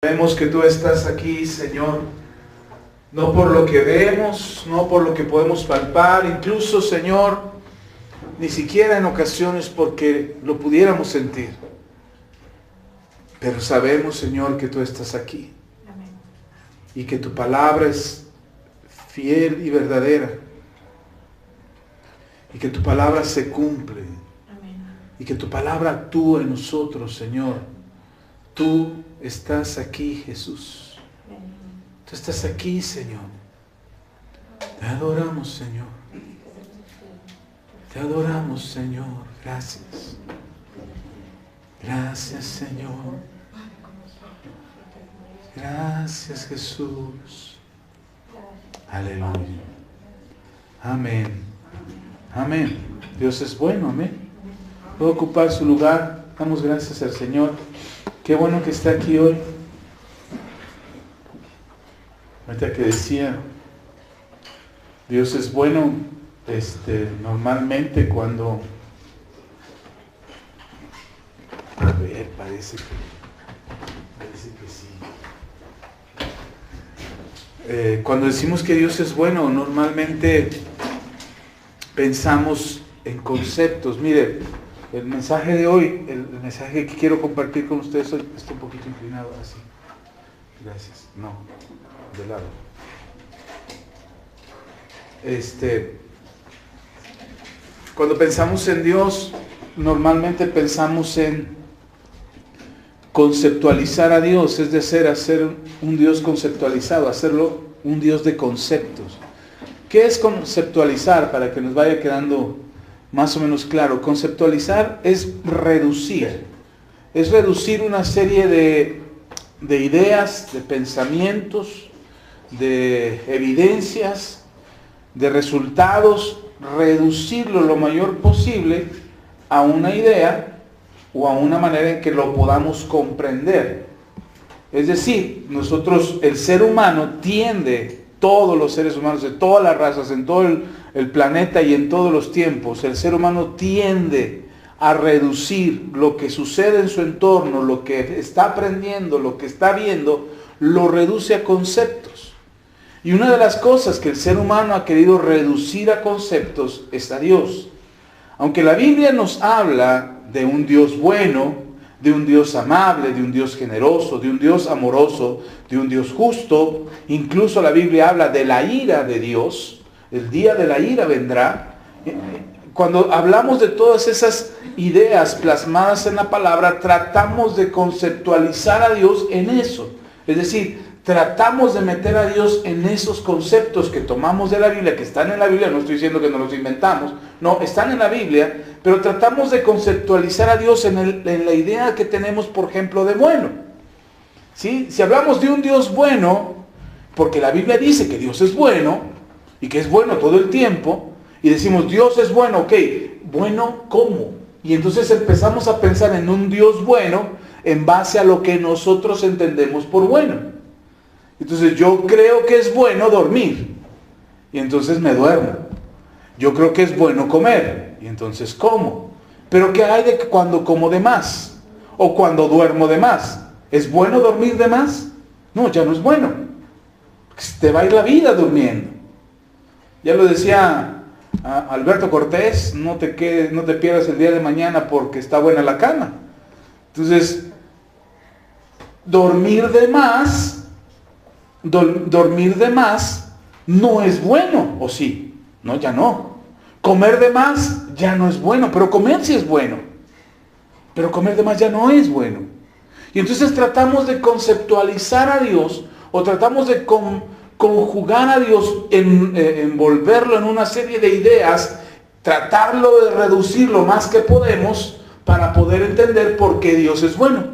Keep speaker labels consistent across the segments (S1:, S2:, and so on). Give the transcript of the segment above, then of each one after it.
S1: Sabemos que tú estás aquí, Señor, no por lo que vemos, no por lo que podemos palpar, incluso, Señor, ni siquiera en ocasiones porque lo pudiéramos sentir. Pero sabemos, Señor, que tú estás aquí.
S2: Amén.
S1: Y que tu palabra es fiel y verdadera. Y que tu palabra se cumple.
S2: Amén.
S1: Y que tu palabra actúa en nosotros, Señor. Tú estás aquí, Jesús.
S2: Amén.
S1: Tú estás aquí, Señor. Te adoramos, Señor. Te adoramos, Señor. Gracias. Gracias, Señor. Gracias, Jesús. Aleluya. Amén. Amén. Dios es bueno, amén. Puedo ocupar su lugar. Damos gracias al Señor. Qué bueno que está aquí hoy. Ahorita que decía, Dios es bueno, normalmente cuando... A ver, parece que sí. Cuando decimos que Dios es bueno, normalmente pensamos en conceptos. Mire, el mensaje de hoy, el mensaje que quiero compartir con ustedes hoy, está un poquito inclinado así. Gracias. No, de lado. Cuando pensamos en Dios, normalmente pensamos en conceptualizar a Dios, es decir, hacer un Dios conceptualizado, hacerlo un Dios de conceptos. ¿Qué es conceptualizar? Para que nos vaya quedando más o menos claro. Conceptualizar es reducir una serie de ideas, de pensamientos, de evidencias, de resultados, reducirlo lo mayor posible a una idea o a una manera en que lo podamos comprender. Es decir, nosotros, el ser humano tiende, todos los seres humanos de todas las razas, en todo el planeta y en todos los tiempos, el ser humano tiende a reducir lo que sucede en su entorno, lo que está aprendiendo, lo que está viendo, lo reduce a conceptos. Y una de las cosas que el ser humano ha querido reducir a conceptos es a Dios. Aunque la Biblia nos habla de un Dios bueno, de un Dios amable, de un Dios generoso, de un Dios amoroso, de un Dios justo. Incluso la Biblia habla de la ira de Dios. El día de la ira vendrá. Cuando hablamos de todas esas ideas plasmadas en la palabra, tratamos de conceptualizar a Dios en eso. Es decir, tratamos de meter a Dios en esos conceptos que tomamos de la Biblia, que están en la Biblia. No estoy diciendo que nos los inventamos, no, están en la Biblia, pero tratamos de conceptualizar a Dios en la idea que tenemos, por ejemplo, de bueno. ¿Sí? Si hablamos de un Dios bueno, porque la Biblia dice que Dios es bueno, y que es bueno todo el tiempo, y decimos, Dios es bueno, ok, bueno, ¿cómo? Y entonces empezamos a pensar en un Dios bueno en base a lo que nosotros entendemos por bueno. Entonces yo creo que es bueno dormir, y entonces me duermo. Yo creo que es bueno comer, y entonces como. Pero ¿qué hay de cuando como de más? O cuando duermo de más. ¿Es bueno dormir de más? No, ya no es bueno. Te va a ir la vida durmiendo. Ya lo decía Alberto Cortés, no te pierdas el día de mañana porque está buena la cama. Entonces, dormir de más no es bueno, ¿o sí? No, ya no. Comer de más ya no es bueno, pero comer sí es bueno. Pero comer de más ya no es bueno. Y entonces tratamos de conceptualizar a Dios, o tratamos de conjugar a Dios, envolverlo en una serie de ideas, tratarlo de reducir lo más que podemos para poder entender por qué Dios es bueno.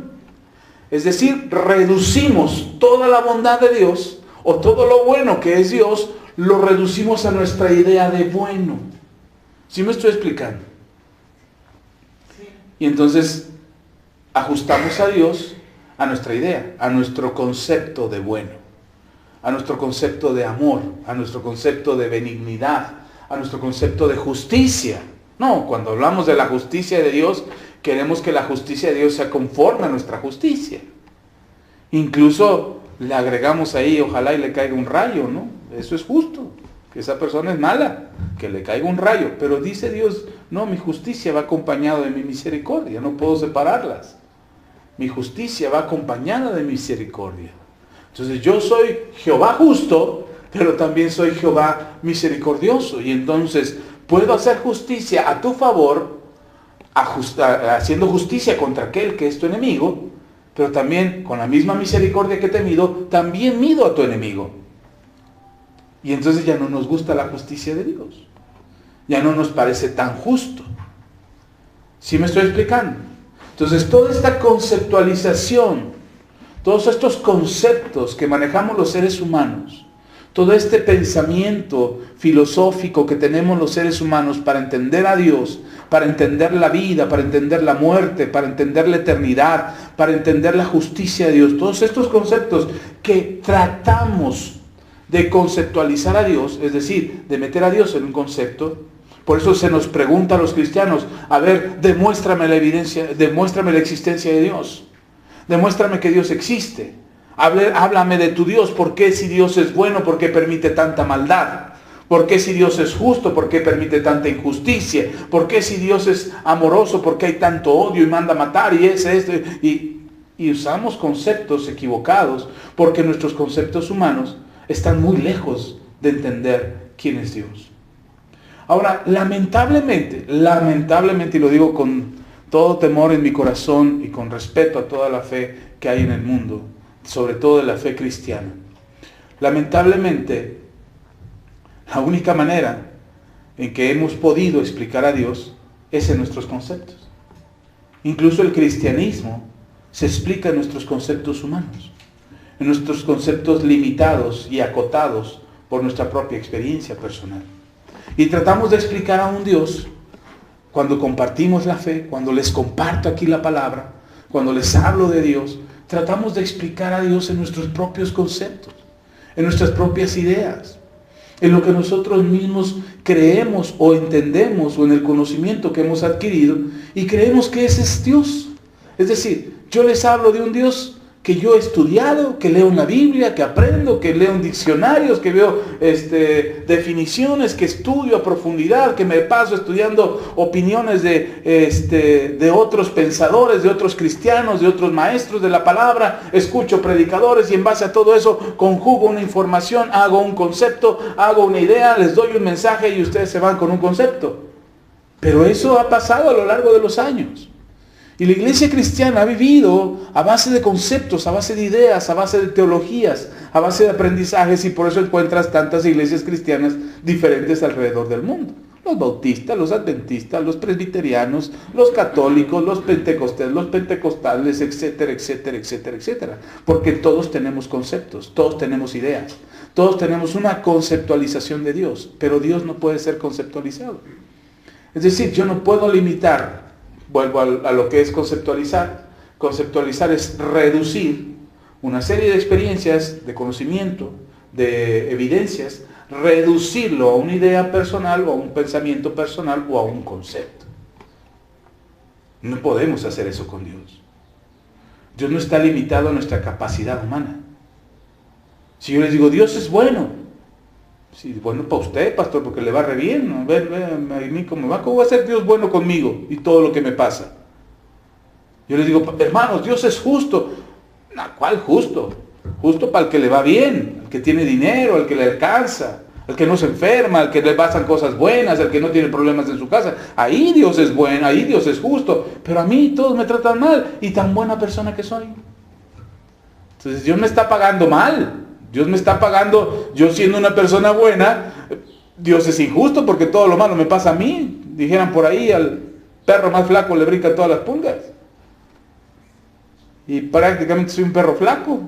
S1: Es decir, reducimos toda la bondad de Dios, o todo lo bueno que es Dios, lo reducimos a nuestra idea de bueno. ¿Sí me estoy explicando?
S2: Sí.
S1: Y entonces ajustamos a Dios a nuestra idea, a nuestro concepto de bueno, a nuestro concepto de amor, a nuestro concepto de benignidad, a nuestro concepto de justicia. No, cuando hablamos de la justicia de Dios, queremos que la justicia de Dios sea conforme a nuestra justicia. Incluso le agregamos ahí, ojalá y le caiga un rayo, ¿no? Eso es justo, que esa persona es mala, que le caiga un rayo. Pero dice Dios, no, mi justicia va acompañada de mi misericordia, no puedo separarlas. Mi justicia va acompañada de misericordia. Entonces yo soy Jehová justo, pero también soy Jehová misericordioso. Y entonces puedo hacer justicia a tu favor, haciendo justicia contra aquel que es tu enemigo, pero también con la misma misericordia que te mido, también mido a tu enemigo. Y entonces ya no nos gusta la justicia de Dios. Ya no nos parece tan justo. ¿Sí me estoy explicando? Entonces toda esta conceptualización, todos estos conceptos que manejamos los seres humanos, todo este pensamiento filosófico que tenemos los seres humanos para entender a Dios, para entender la vida, para entender la muerte, para entender la eternidad, para entender la justicia de Dios, todos estos conceptos que tratamos de conceptualizar a Dios, es decir, de meter a Dios en un concepto. Por eso se nos pregunta a los cristianos, a ver, demuéstrame la evidencia, demuéstrame la existencia de Dios. Demuéstrame que Dios existe. Háblame de tu Dios. ¿Por qué si Dios es bueno, por qué permite tanta maldad? ¿Por qué si Dios es justo, por qué permite tanta injusticia? ¿Por qué si Dios es amoroso, por qué hay tanto odio y manda matar y usamos conceptos equivocados porque nuestros conceptos humanos están muy lejos de entender quién es Dios. Ahora, lamentablemente, y lo digo con todo temor en mi corazón y con respeto a toda la fe que hay en el mundo, sobre todo de la fe cristiana, lamentablemente, la única manera en que hemos podido explicar a Dios es en nuestros conceptos. Incluso el cristianismo se explica en nuestros conceptos humanos, en nuestros conceptos limitados y acotados por nuestra propia experiencia personal. Y tratamos de explicar a un Dios, cuando compartimos la fe, cuando les comparto aquí la palabra, cuando les hablo de Dios, tratamos de explicar a Dios en nuestros propios conceptos, en nuestras propias ideas, en lo que nosotros mismos creemos o entendemos o en el conocimiento que hemos adquirido y creemos que ese es Dios. Es decir, yo les hablo de un Dios que yo he estudiado, que leo en la Biblia, que aprendo, que leo en diccionarios, que veo definiciones, que estudio a profundidad, que me paso estudiando opiniones de otros pensadores, de otros cristianos, de otros maestros de la palabra, escucho predicadores y en base a todo eso conjugo una información, hago un concepto, hago una idea, les doy un mensaje y ustedes se van con un concepto. Pero eso ha pasado a lo largo de los años. Y la iglesia cristiana ha vivido a base de conceptos, a base de ideas, a base de teologías, a base de aprendizajes, y por eso encuentras tantas iglesias cristianas diferentes alrededor del mundo. Los bautistas, los adventistas, los presbiterianos, los católicos, los pentecostales, etcétera, etcétera, etcétera, etcétera. Porque todos tenemos conceptos, todos tenemos ideas, todos tenemos una conceptualización de Dios, pero Dios no puede ser conceptualizado. Es decir, yo no puedo limitar. Vuelvo a lo que es conceptualizar. Conceptualizar es reducir una serie de experiencias, de conocimiento, de evidencias, reducirlo a una idea personal o a un pensamiento personal o a un concepto. No podemos hacer eso con Dios. Dios no está limitado a nuestra capacidad humana. Si yo les digo, Dios es bueno, sí, bueno para usted, pastor, porque le va re bien, ¿no? A mí ¿cómo va a ser Dios bueno conmigo y todo lo que me pasa? Yo les digo, hermanos, Dios es justo. ¿Cuál justo? Justo para el que le va bien, el que tiene dinero, el que le alcanza, el que no se enferma, el que le pasan cosas buenas, el que no tiene problemas en su casa. Ahí Dios es bueno, ahí Dios es justo. Pero a mí todos me tratan mal y tan buena persona que soy. Entonces Dios me está pagando mal. Dios me está pagando, yo siendo una persona buena, Dios es injusto porque todo lo malo me pasa a mí. Dijeran por ahí, al perro más flaco le brincan todas las pulgas. Y prácticamente soy un perro flaco,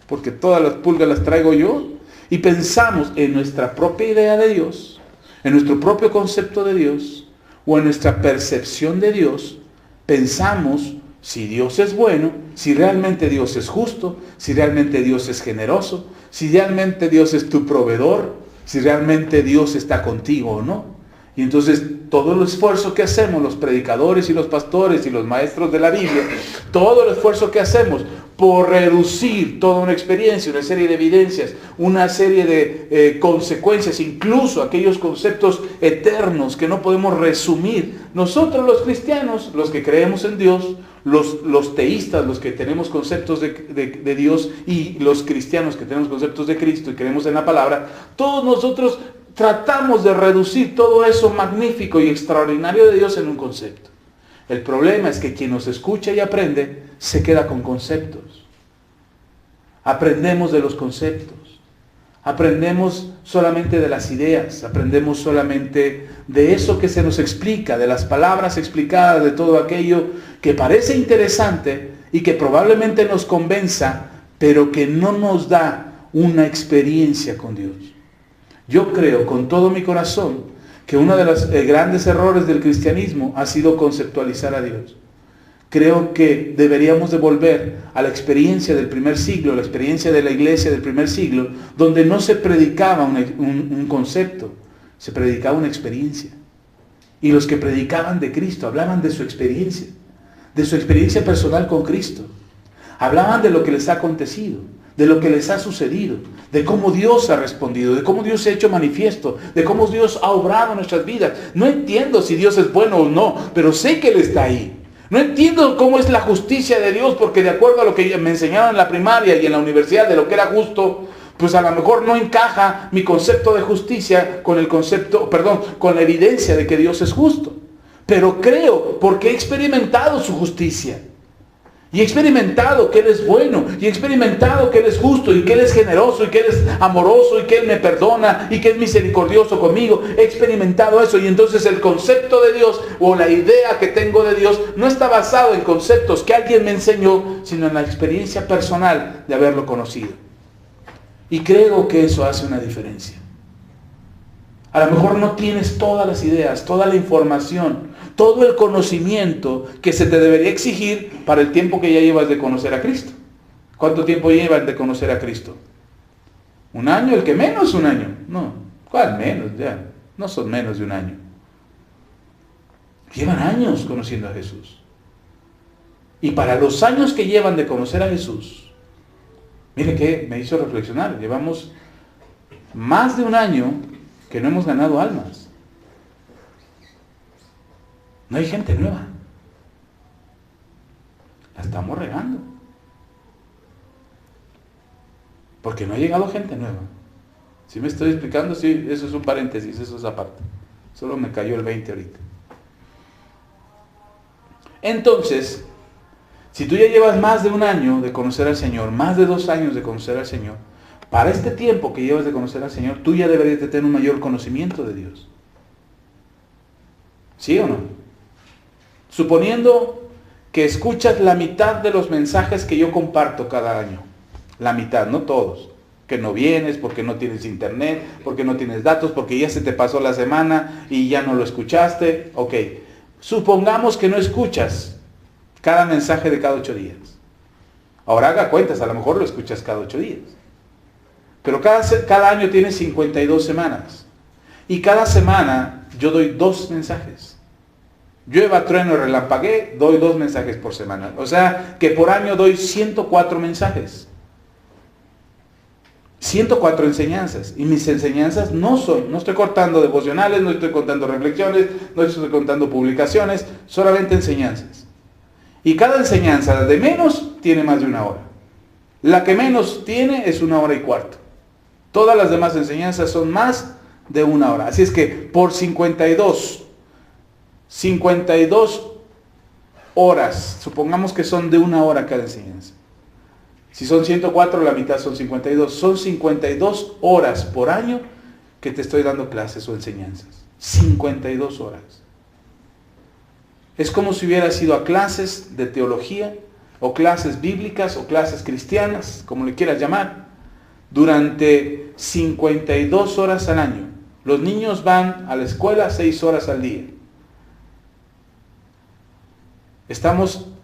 S1: porque todas las pulgas las traigo yo. Y pensamos en nuestra propia idea de Dios, en nuestro propio concepto de Dios, o en nuestra percepción de Dios, pensamos si Dios es bueno, si realmente Dios es justo, si realmente Dios es generoso, si realmente Dios es tu proveedor, si realmente Dios está contigo o no. Y entonces todo el esfuerzo que hacemos, los predicadores y los pastores y los maestros de la Biblia, todo el esfuerzo que hacemos por reducir toda una experiencia, una serie de evidencias, una serie de consecuencias, incluso aquellos conceptos eternos que no podemos resumir. Nosotros los cristianos, los que creemos en Dios, los teístas, los que tenemos conceptos de Dios, y los cristianos que tenemos conceptos de Cristo y creemos en la palabra, todos nosotros tratamos de reducir todo eso magnífico y extraordinario de Dios en un concepto. El problema es que quien nos escucha y aprende se queda con conceptos. Aprendemos de los conceptos. Aprendemos solamente de las ideas. Aprendemos solamente de eso que se nos explica, de las palabras explicadas, de todo aquello que parece interesante y que probablemente nos convenza, pero que no nos da una experiencia con Dios. Yo creo con todo mi corazón que uno de los grandes errores del cristianismo ha sido conceptualizar a Dios. Creo que deberíamos de volver a la experiencia del primer siglo, la experiencia de la iglesia del primer siglo, donde no se predicaba un concepto, se predicaba una experiencia. Y los que predicaban de Cristo hablaban de su experiencia personal con Cristo. Hablaban de lo que les ha acontecido, de lo que les ha sucedido, de cómo Dios ha respondido, de cómo Dios se ha hecho manifiesto, de cómo Dios ha obrado en nuestras vidas. No entiendo si Dios es bueno o no, pero sé que Él está ahí. No entiendo cómo es la justicia de Dios, porque de acuerdo a lo que me enseñaron en la primaria y en la universidad de lo que era justo, pues a lo mejor no encaja mi concepto de justicia con con la evidencia de que Dios es justo. Pero creo, porque he experimentado su justicia. Y he experimentado que Él es bueno, y he experimentado que Él es justo, y que Él es generoso, y que Él es amoroso, y que Él me perdona, y que es misericordioso conmigo. He experimentado eso, y entonces el concepto de Dios, o la idea que tengo de Dios, no está basado en conceptos que alguien me enseñó, sino en la experiencia personal de haberlo conocido. Y creo que eso hace una diferencia. A lo mejor no tienes todas las ideas, toda la información, todo el conocimiento que se te debería exigir para el tiempo que ya llevas de conocer a Cristo. ¿Cuánto tiempo llevas de conocer a Cristo? ¿Un año? ¿El que menos? ¿Un año? No. ¿Cuál menos? Ya. No son menos de un año. Llevan años conociendo a Jesús. Y para los años que llevan de conocer a Jesús, mire que me hizo reflexionar. Llevamos más de un año que no hemos ganado almas. No hay gente nueva. La estamos regando. Porque no ha llegado gente nueva. Si me estoy explicando, sí, eso es un paréntesis, eso es aparte. Solo me cayó el 20 ahorita. Entonces, si tú ya llevas más de un año de conocer al Señor, más de 2 años de conocer al Señor, para este tiempo que llevas de conocer al Señor, tú ya deberías de tener un mayor conocimiento de Dios. ¿Sí o no? Suponiendo que escuchas la mitad de los mensajes que yo comparto cada año. La mitad, no todos. Que no vienes porque no tienes internet, porque no tienes datos, porque ya se te pasó la semana y ya no lo escuchaste. Ok. Supongamos que no escuchas cada mensaje de cada 8 días. Ahora haga cuentas, a lo mejor lo escuchas cada 8 días. Pero cada año tiene 52 semanas. Y cada semana yo doy 2 mensajes. Llueva, trueno, relampaguee, doy 2 mensajes por semana. O sea, que por año doy 104 mensajes. 104 enseñanzas. Y mis enseñanzas no estoy contando devocionales, no estoy contando reflexiones, no estoy contando publicaciones, solamente enseñanzas. Y cada enseñanza de menos tiene más de 1 hora. La que menos tiene es 1 hora y cuarto. Todas las demás enseñanzas son más de 1 hora. Así es que por 52 horas, supongamos que son de 1 hora cada enseñanza. Si son 104, la mitad son 52. Son 52 horas por año que te estoy dando clases o enseñanzas. 52 horas. Es como si hubieras ido a clases de teología, o clases bíblicas, o clases cristianas, como le quieras llamar, durante 52 horas al año. Los niños van a la escuela 6 horas al día.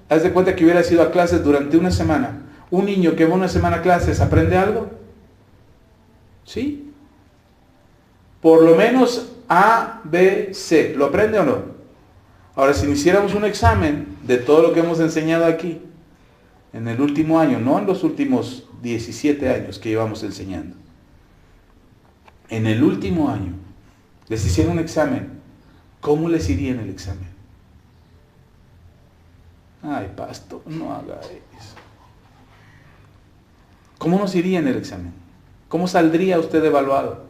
S1: Haz de cuenta que hubieras ido a clases durante una semana. Un niño que va una semana a clases, ¿aprende algo? ¿Sí? Por lo menos A, B, C. ¿Lo aprende o no? Ahora, si hiciéramos un examen de todo lo que hemos enseñado aquí, en el último año, no en los últimos 17 años que llevamos enseñando, en el último año, les hicieron un examen, ¿cómo les iría en el examen? Ay, pastor, no haga eso. ¿Cómo nos iría en el examen? ¿Cómo saldría usted evaluado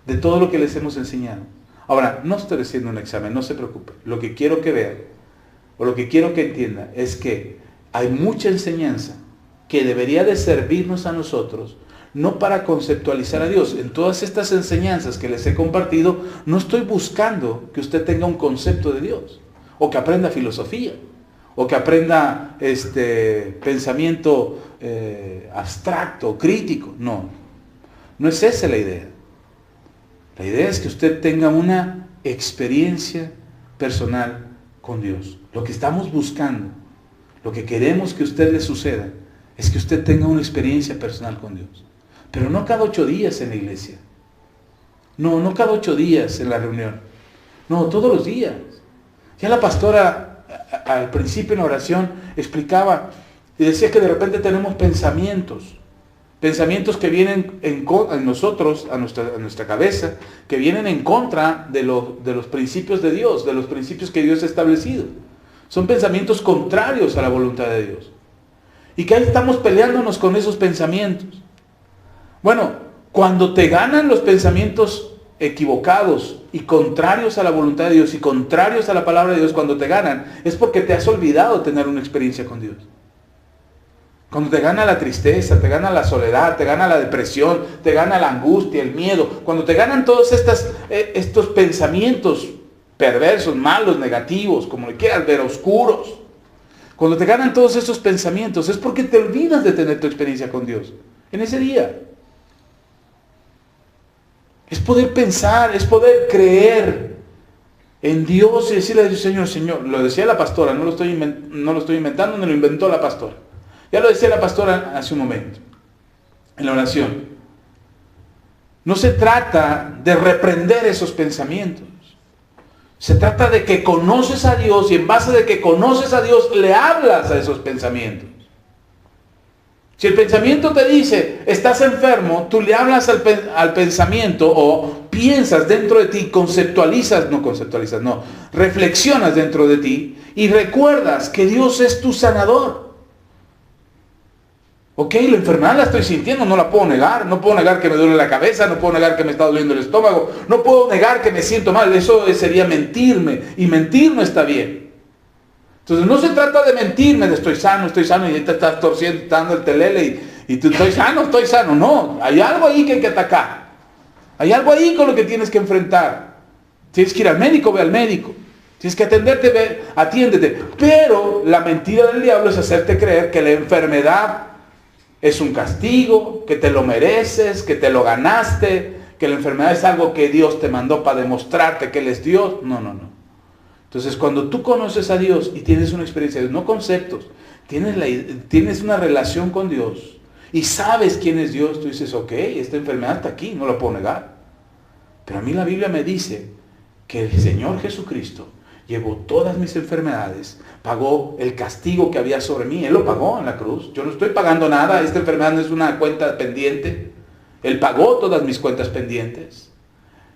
S1: de todo lo que les hemos enseñado? Ahora, no estoy haciendo un examen, no se preocupe. Lo que quiero que vea, o lo que quiero que entienda, es que hay mucha enseñanza que debería de servirnos a nosotros, no para conceptualizar a Dios. En todas estas enseñanzas que les he compartido, no estoy buscando que usted tenga un concepto de Dios, o que aprenda filosofía, o que aprenda pensamiento abstracto, crítico. No, no es esa la idea. La idea es que usted tenga una experiencia personal con Dios. Lo que estamos buscando, lo que queremos que a usted le suceda, es que usted tenga una experiencia personal con Dios. Pero no cada 8 días en la iglesia. No cada 8 días en la reunión. No, todos los días. Ya la pastora al principio en la oración explicaba y decía que de repente tenemos pensamientos que vienen en nosotros, a nuestra cabeza, que vienen en contra de los principios de Dios, de los principios que Dios ha establecido. Son pensamientos contrarios a la voluntad de Dios. Y que ahí estamos peleándonos con esos pensamientos. Bueno, cuando te ganan los pensamientos equivocados y contrarios a la voluntad de Dios y contrarios a la palabra de Dios, cuando te ganan, es porque te has olvidado tener una experiencia con Dios. Cuando te gana la tristeza, te gana la soledad, te gana la depresión, te gana la angustia, el miedo, cuando te ganan todos estos pensamientos perversos, malos, negativos, como le quieras ver, oscuros, cuando te ganan todos esos pensamientos, es porque te olvidas de tener tu experiencia con Dios en ese día. Es poder pensar, es poder creer en Dios y decirle a Dios, Señor, lo decía la pastora, no lo estoy inventando, ni lo inventó la pastora. Ya lo decía la pastora hace un momento, en la oración. No se trata de reprender esos pensamientos. Se trata de que conoces a Dios y en base de que conoces a Dios le hablas a esos pensamientos. Si el pensamiento te dice, estás enfermo, tú le hablas al pensamiento o piensas dentro de ti, reflexionas dentro de ti y recuerdas que Dios es tu sanador. Ok, la enfermedad la estoy sintiendo, no la puedo negar. No puedo negar que me duele la cabeza, no puedo negar que me está doliendo el estómago, no puedo negar que me siento mal. Eso sería mentirme, y mentir no está bien. Entonces no se trata de mentirme, de estoy sano, y ya te estás torciendo, dando el telele y tú estoy sano. No, hay algo ahí que hay que atacar. Hay algo ahí con lo que tienes que enfrentar. Tienes que ir al médico, ve al médico. Tienes que atenderte, atiéndete. Pero la mentira del diablo es hacerte creer que la enfermedad es un castigo, que te lo mereces, que te lo ganaste, que la enfermedad es algo que Dios te mandó para demostrarte que Él es Dios. No. Entonces, cuando tú conoces a Dios y tienes una experiencia de Dios, no conceptos, tienes una relación con Dios y sabes quién es Dios, tú dices, ok, esta enfermedad está aquí, no la puedo negar. Pero a mí la Biblia me dice que el Señor Jesucristo llevó todas mis enfermedades, pagó el castigo que había sobre mí. Él lo pagó en la cruz. Yo no estoy pagando nada. Esta enfermedad no es una cuenta pendiente. Él pagó todas mis cuentas pendientes.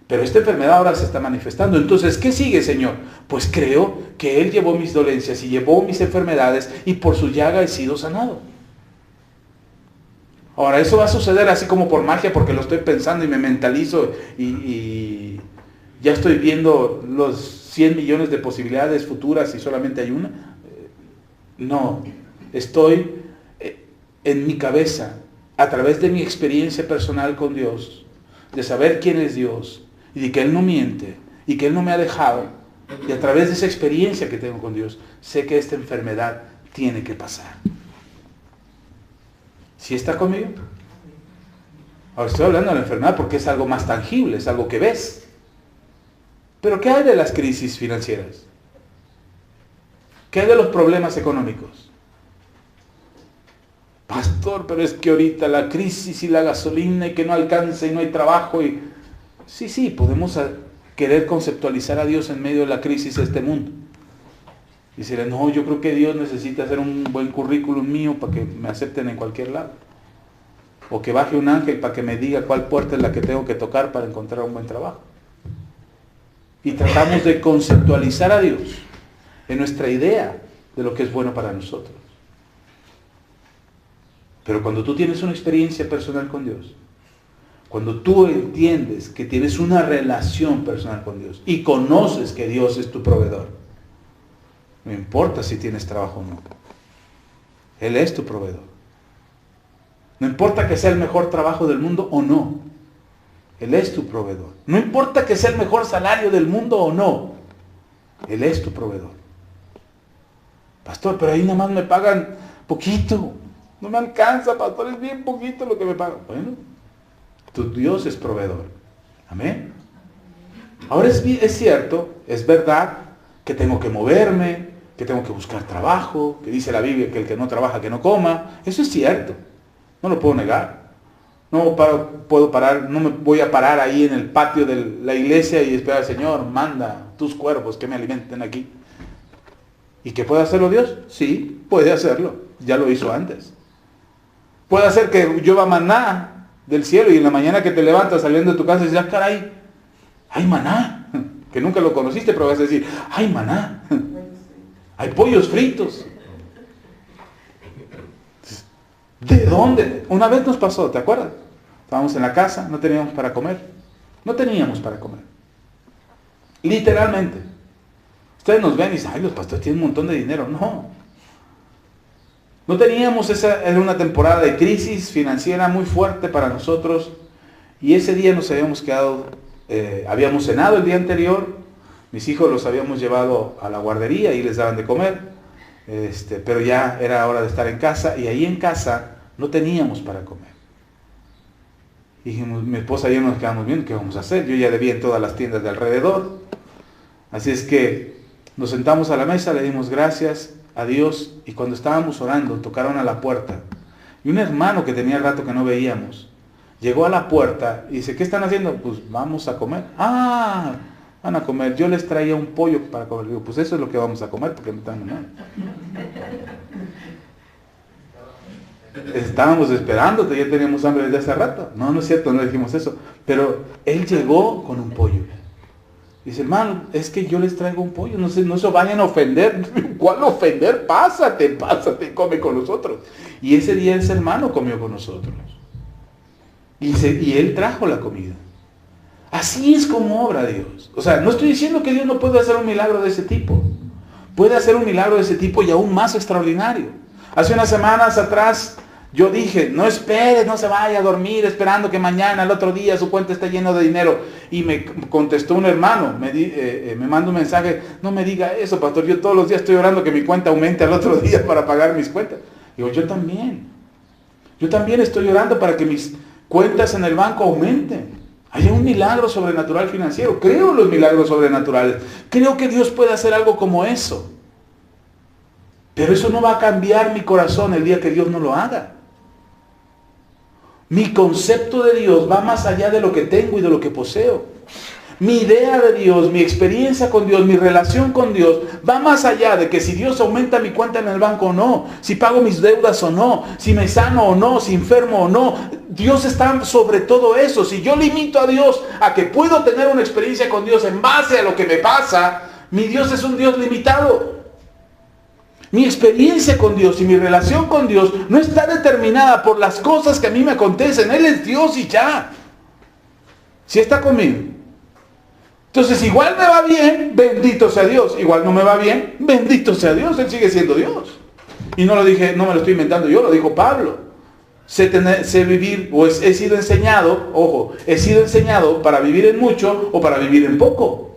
S1: Pero esta enfermedad ahora se está manifestando. Entonces, ¿qué sigue, Señor? Pues creo que Él llevó mis dolencias y llevó mis enfermedades y por su llaga he sido sanado. Ahora, eso va a suceder así como por magia porque lo estoy pensando y me mentalizo y ya estoy viendo los 100 millones de posibilidades futuras y solamente hay una. No, estoy en mi cabeza, a través de mi experiencia personal con Dios, de saber quién es Dios y de que Él no miente y que Él no me ha dejado, y a través de esa experiencia que tengo con Dios, sé que esta enfermedad tiene que pasar. ¿Sí está conmigo? Ahora estoy hablando de la enfermedad porque es algo más tangible, es algo que ves. Pero ¿qué hay de las crisis financieras? ¿Qué hay de los problemas económicos? Pastor, pero es que ahorita la crisis y la gasolina y que no alcanza y no hay trabajo y Sí, podemos querer conceptualizar a Dios en medio de la crisis de este mundo. Y decirle, no, yo creo que Dios necesita hacer un buen currículum mío para que me acepten en cualquier lado. O que baje un ángel para que me diga cuál puerta es la que tengo que tocar para encontrar un buen trabajo. Y tratamos de conceptualizar a Dios en nuestra idea de lo que es bueno para nosotros. Pero cuando tú tienes una experiencia personal con Dios, cuando tú entiendes que tienes una relación personal con Dios y conoces que Dios es tu proveedor, no importa si tienes trabajo o no, Él es tu proveedor. No importa que sea el mejor trabajo del mundo o no, Él es tu proveedor. No importa que sea el mejor salario del mundo o no, Él es tu proveedor. Pastor, pero ahí nada más me pagan poquito. No me alcanza, pastor, es bien poquito lo que me pagan. Bueno, tu Dios es proveedor. Amén. Ahora es cierto, es verdad que tengo que moverme, que tengo que buscar trabajo, que dice la Biblia que el que no trabaja que no coma. Eso es cierto. No lo puedo negar. No me voy a parar ahí en el patio de la iglesia y esperar, Señor, manda tus cuervos que me alimenten aquí. ¿Y que puede hacerlo Dios? Sí, puede hacerlo. Ya lo hizo antes. Puede hacer que llueva maná del cielo y en la mañana que te levantas saliendo de tu casa y dices, caray, hay maná. Que nunca lo conociste, pero vas a decir, hay maná. Hay pollos fritos. ¿De dónde? Una vez nos pasó, ¿te acuerdas? Estábamos en la casa, no teníamos para comer. No teníamos para comer. Literalmente. Ustedes nos ven y dicen, ay, los pastores tienen un montón de dinero. No teníamos, era una temporada de crisis financiera muy fuerte para nosotros. Y ese día nos habíamos quedado, habíamos cenado el día anterior. Mis hijos los habíamos llevado a la guardería y les daban de comer. Pero ya era hora de estar en casa. Y ahí en casa no teníamos para comer. Y dijimos, mi esposa y yo nos quedamos viendo, ¿qué vamos a hacer? Yo ya debía en todas las tiendas de alrededor. Así es que nos sentamos a la mesa, le dimos gracias a Dios, y cuando estábamos orando, tocaron a la puerta, y un hermano que tenía rato que no veíamos, llegó a la puerta y dice, ¿qué están haciendo? Pues vamos a comer. Ah, van a comer. Yo les traía un pollo para comer. Digo, pues eso es lo que vamos a comer, porque no tenemos nada. Estábamos esperándote, ya teníamos hambre desde hace rato. No es cierto, no dijimos eso. Pero él llegó con un pollo. Dice, hermano, es que yo les traigo un pollo, no se vayan a ofender. ¿Cuál ofender? Pásate, come con nosotros. Y ese día ese hermano comió con nosotros. Y él trajo la comida. Así es como obra Dios. O sea, no estoy diciendo que Dios no puede hacer un milagro de ese tipo. Puede hacer un milagro de ese tipo y aún más extraordinario. Hace unas semanas atrás yo dije, no espere, no se vaya a dormir esperando que mañana, el otro día, su cuenta esté llena de dinero. Y me contestó un hermano, me manda un mensaje, no me diga eso, pastor, yo todos los días estoy orando que mi cuenta aumente al otro día para pagar mis cuentas. Digo, yo también estoy orando para que mis cuentas en el banco aumenten. Hay un milagro sobrenatural financiero. Creo en los milagros sobrenaturales. Creo que Dios puede hacer algo como eso. Pero eso no va a cambiar mi corazón el día que Dios no lo haga. Mi concepto de Dios va más allá de lo que tengo y de lo que poseo. Mi idea de Dios, mi experiencia con Dios, mi relación con Dios, va más allá de que si Dios aumenta mi cuenta en el banco o no, si pago mis deudas o no, si me sano o no, si enfermo o no. Dios está sobre todo eso. Si yo limito a Dios a que puedo tener una experiencia con Dios en base a lo que me pasa, mi Dios es un Dios limitado. Mi experiencia con Dios y mi relación con Dios no está determinada por las cosas que a mí me acontecen. Él es Dios y ya. ¿Sí está conmigo? Entonces, igual me va bien, bendito sea Dios. Igual no me va bien, bendito sea Dios. Él sigue siendo Dios. Y no me lo estoy inventando yo, lo dijo Pablo. Sé vivir, o he sido enseñado, ojo, he sido enseñado para vivir en mucho o para vivir en poco.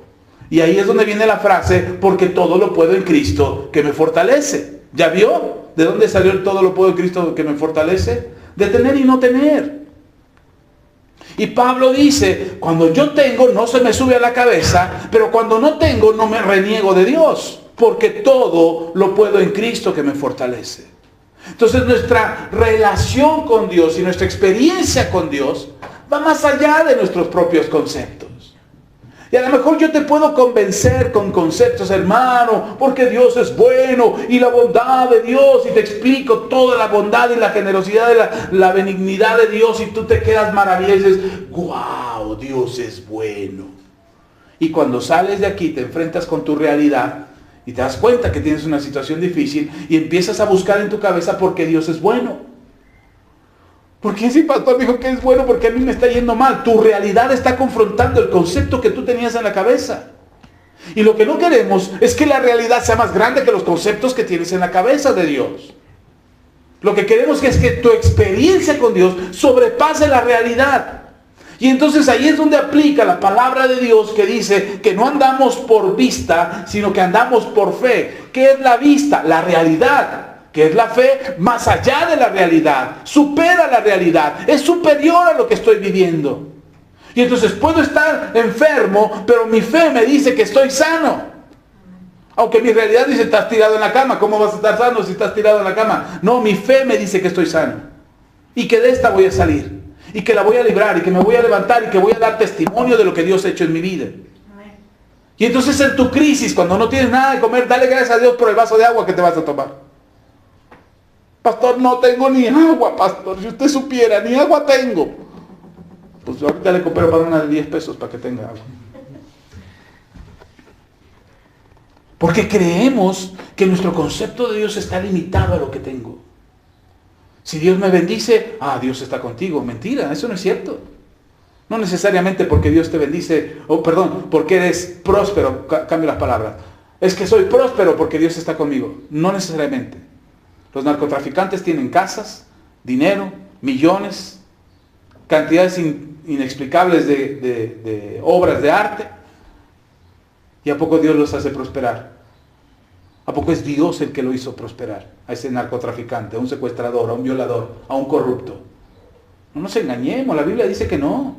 S1: Y ahí es donde viene la frase, porque todo lo puedo en Cristo que me fortalece. ¿Ya vio? ¿De dónde salió el todo lo puedo en Cristo que me fortalece? De tener y no tener. Y Pablo dice, cuando yo tengo no se me sube a la cabeza, pero cuando no tengo no me reniego de Dios, porque todo lo puedo en Cristo que me fortalece. Entonces nuestra relación con Dios y nuestra experiencia con Dios Va más allá de nuestros propios conceptos. Y a lo mejor yo te puedo convencer con conceptos, hermano, porque Dios es bueno y la bondad de Dios, y te explico toda la bondad y la generosidad de la benignidad de Dios, y tú te quedas maravillados y dices, ¡wow! Dios es bueno. Y cuando sales de aquí te enfrentas con tu realidad y te das cuenta que tienes una situación difícil y empiezas a buscar en tu cabeza por qué Dios es bueno. ¿Por qué ese pastor dijo que es bueno? Porque a mí me está yendo mal. Tu realidad está confrontando el concepto que tú tenías en la cabeza. Y lo que no queremos es que la realidad sea más grande que los conceptos que tienes en la cabeza de Dios. Lo que queremos es que tu experiencia con Dios sobrepase la realidad. Y entonces ahí es donde aplica la palabra de Dios que dice que no andamos por vista, sino que andamos por fe. ¿Qué es la vista? La realidad. Que es la fe más allá de la realidad, supera la realidad, es superior a lo que estoy viviendo. Y entonces puedo estar enfermo, pero mi fe me dice que estoy sano. Aunque mi realidad dice, estás tirado en la cama, ¿cómo vas a estar sano si estás tirado en la cama? No, mi fe me dice que estoy sano. Y que de esta voy a salir. Y que la voy a librar, y que me voy a levantar, y que voy a dar testimonio de lo que Dios ha hecho en mi vida. Y entonces en tu crisis, cuando no tienes nada de comer, dale gracias a Dios por el vaso de agua que te vas a tomar. Pastor, no tengo ni agua, pastor. Si usted supiera, ni agua tengo. Pues ahorita le compré para una de 10 pesos para que tenga agua. Porque creemos que nuestro concepto de Dios está limitado a lo que tengo. Si Dios me bendice, Dios está contigo. Mentira, eso no es cierto. No necesariamente porque Dios te bendice, porque eres próspero, cambio las palabras. Es que soy próspero porque Dios está conmigo. No necesariamente. Los narcotraficantes tienen casas, dinero, millones, cantidades inexplicables de obras de arte. ¿Y a poco Dios los hace prosperar? ¿A poco es Dios el que lo hizo prosperar? A ese narcotraficante, a un secuestrador, a un violador, a un corrupto. No nos engañemos, la Biblia dice que no.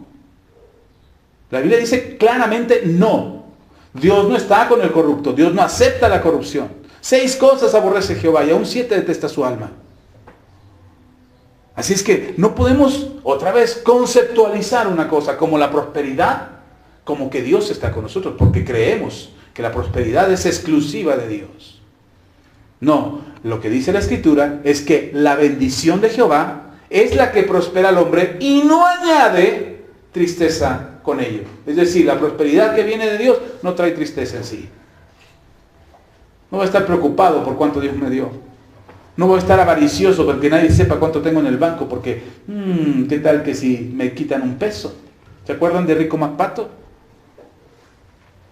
S1: La Biblia dice claramente no. Dios no está con el corrupto, Dios no acepta la corrupción. 6 cosas aborrece Jehová y aún 7 detesta su alma. Así es que no podemos otra vez conceptualizar una cosa como la prosperidad, como que Dios está con nosotros, porque creemos que la prosperidad es exclusiva de Dios. No, lo que dice la Escritura es que la bendición de Jehová es la que prospera al hombre y no añade tristeza con ello. Es decir, la prosperidad que viene de Dios no trae tristeza en sí. No voy a estar preocupado por cuánto Dios me dio. No voy a estar avaricioso porque nadie sepa cuánto tengo en el banco, porque, ¿qué tal que si me quitan un peso? ¿Se acuerdan de Rico MacPato?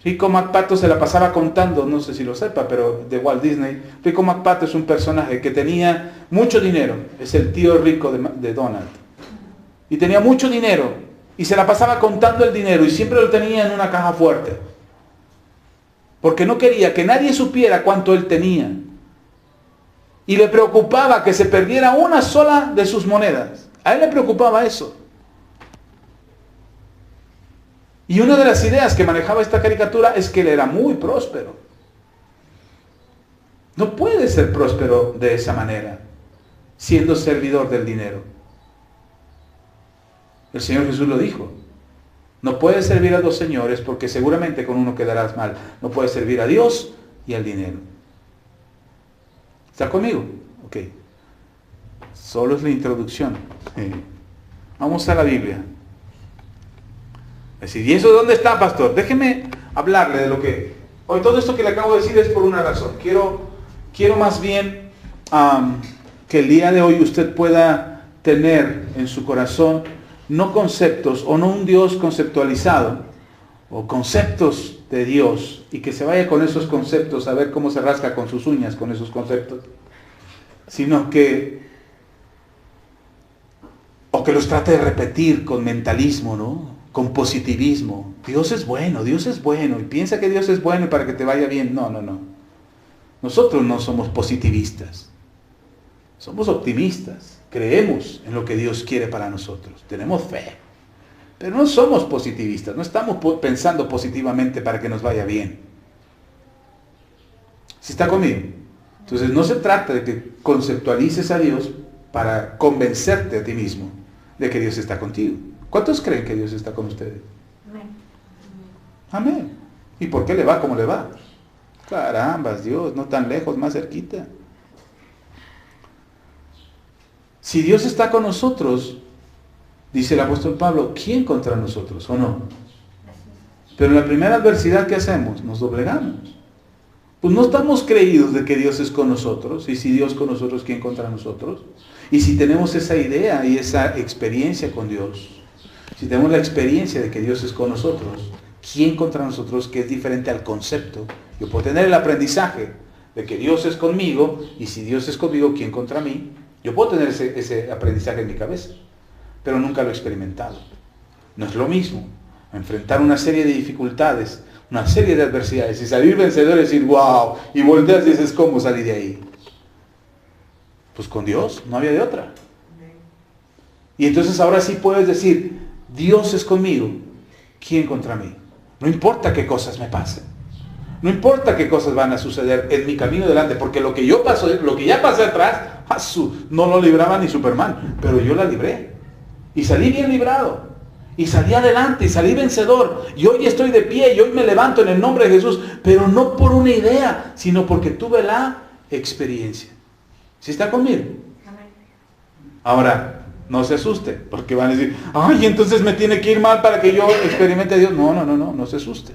S1: Rico MacPato se la pasaba contando, no sé si lo sepa, pero de Walt Disney. Rico MacPato es un personaje que tenía mucho dinero. Es el tío rico de Donald. Y tenía mucho dinero. Y se la pasaba contando el dinero y siempre lo tenía en una caja fuerte. Porque no quería que nadie supiera cuánto él tenía. Y le preocupaba que se perdiera una sola de sus monedas. A él le preocupaba eso. Y una de las ideas que manejaba esta caricatura es que él era muy próspero. No puede ser próspero de esa manera, siendo servidor del dinero. El Señor Jesús lo dijo. No puedes servir a 2 señores porque seguramente con uno quedarás mal. No puedes servir a Dios y al dinero. ¿Está conmigo? Ok. Solo es la introducción. Vamos a la Biblia. Es decir, ¿y eso dónde está, pastor? Déjeme hablarle de lo que... Hoy todo esto que le acabo de decir es por una razón. Quiero más bien que el día de hoy usted pueda tener en su corazón no conceptos o no un Dios conceptualizado o conceptos de Dios y que se vaya con esos conceptos a ver cómo se rasca con sus uñas con esos conceptos, sino que los trate de repetir con mentalismo, ¿no? Con positivismo. Dios es bueno y piensa que Dios es bueno y para que te vaya bien. No. Nosotros no somos positivistas, somos optimistas. Creemos en lo que Dios quiere para nosotros. Tenemos fe. Pero no somos positivistas. No estamos pensando positivamente para que nos vaya bien. ¿Sí está conmigo? Entonces no se trata de que conceptualices a Dios para convencerte a ti mismo de que Dios está contigo. ¿Cuántos creen que Dios está con ustedes?
S2: Amén.
S1: Amén. ¿Y por qué le va como le va? Carambas, Dios, no tan lejos, más cerquita. Si Dios está con nosotros, dice el apóstol Pablo, ¿quién contra nosotros? ¿O no? Pero en la primera adversidad, ¿qué hacemos? Nos doblegamos. Pues no estamos creídos de que Dios es con nosotros. Y si Dios con nosotros, ¿quién contra nosotros? Y si tenemos esa idea y esa experiencia con Dios, si tenemos la experiencia de que Dios es con nosotros, ¿quién contra nosotros? Que es diferente al concepto. Yo puedo tener el aprendizaje de que Dios es conmigo, y si Dios es conmigo, ¿quién contra mí? Yo puedo tener ese aprendizaje en mi cabeza, pero nunca lo he experimentado. No es lo mismo enfrentar una serie de dificultades, una serie de adversidades, y salir vencedor y decir, wow, y volteas y dices, ¿cómo salí de ahí? Pues con Dios, no había de otra. Y entonces ahora sí puedes decir, Dios es conmigo, ¿quién contra mí? No importa qué cosas me pasen, no importa qué cosas van a suceder en mi camino delante, porque lo que yo paso, lo que ya pasé atrás, no lo libraba ni Superman, pero yo la libré, y salí bien librado, y salí adelante, y salí vencedor, y hoy estoy de pie, y hoy me levanto en el nombre de Jesús, pero no por una idea, sino porque tuve la experiencia. ¿Sí está conmigo? Ahora, no se asuste, porque van a decir, ay, entonces me tiene que ir mal para que yo experimente a Dios. No se asuste.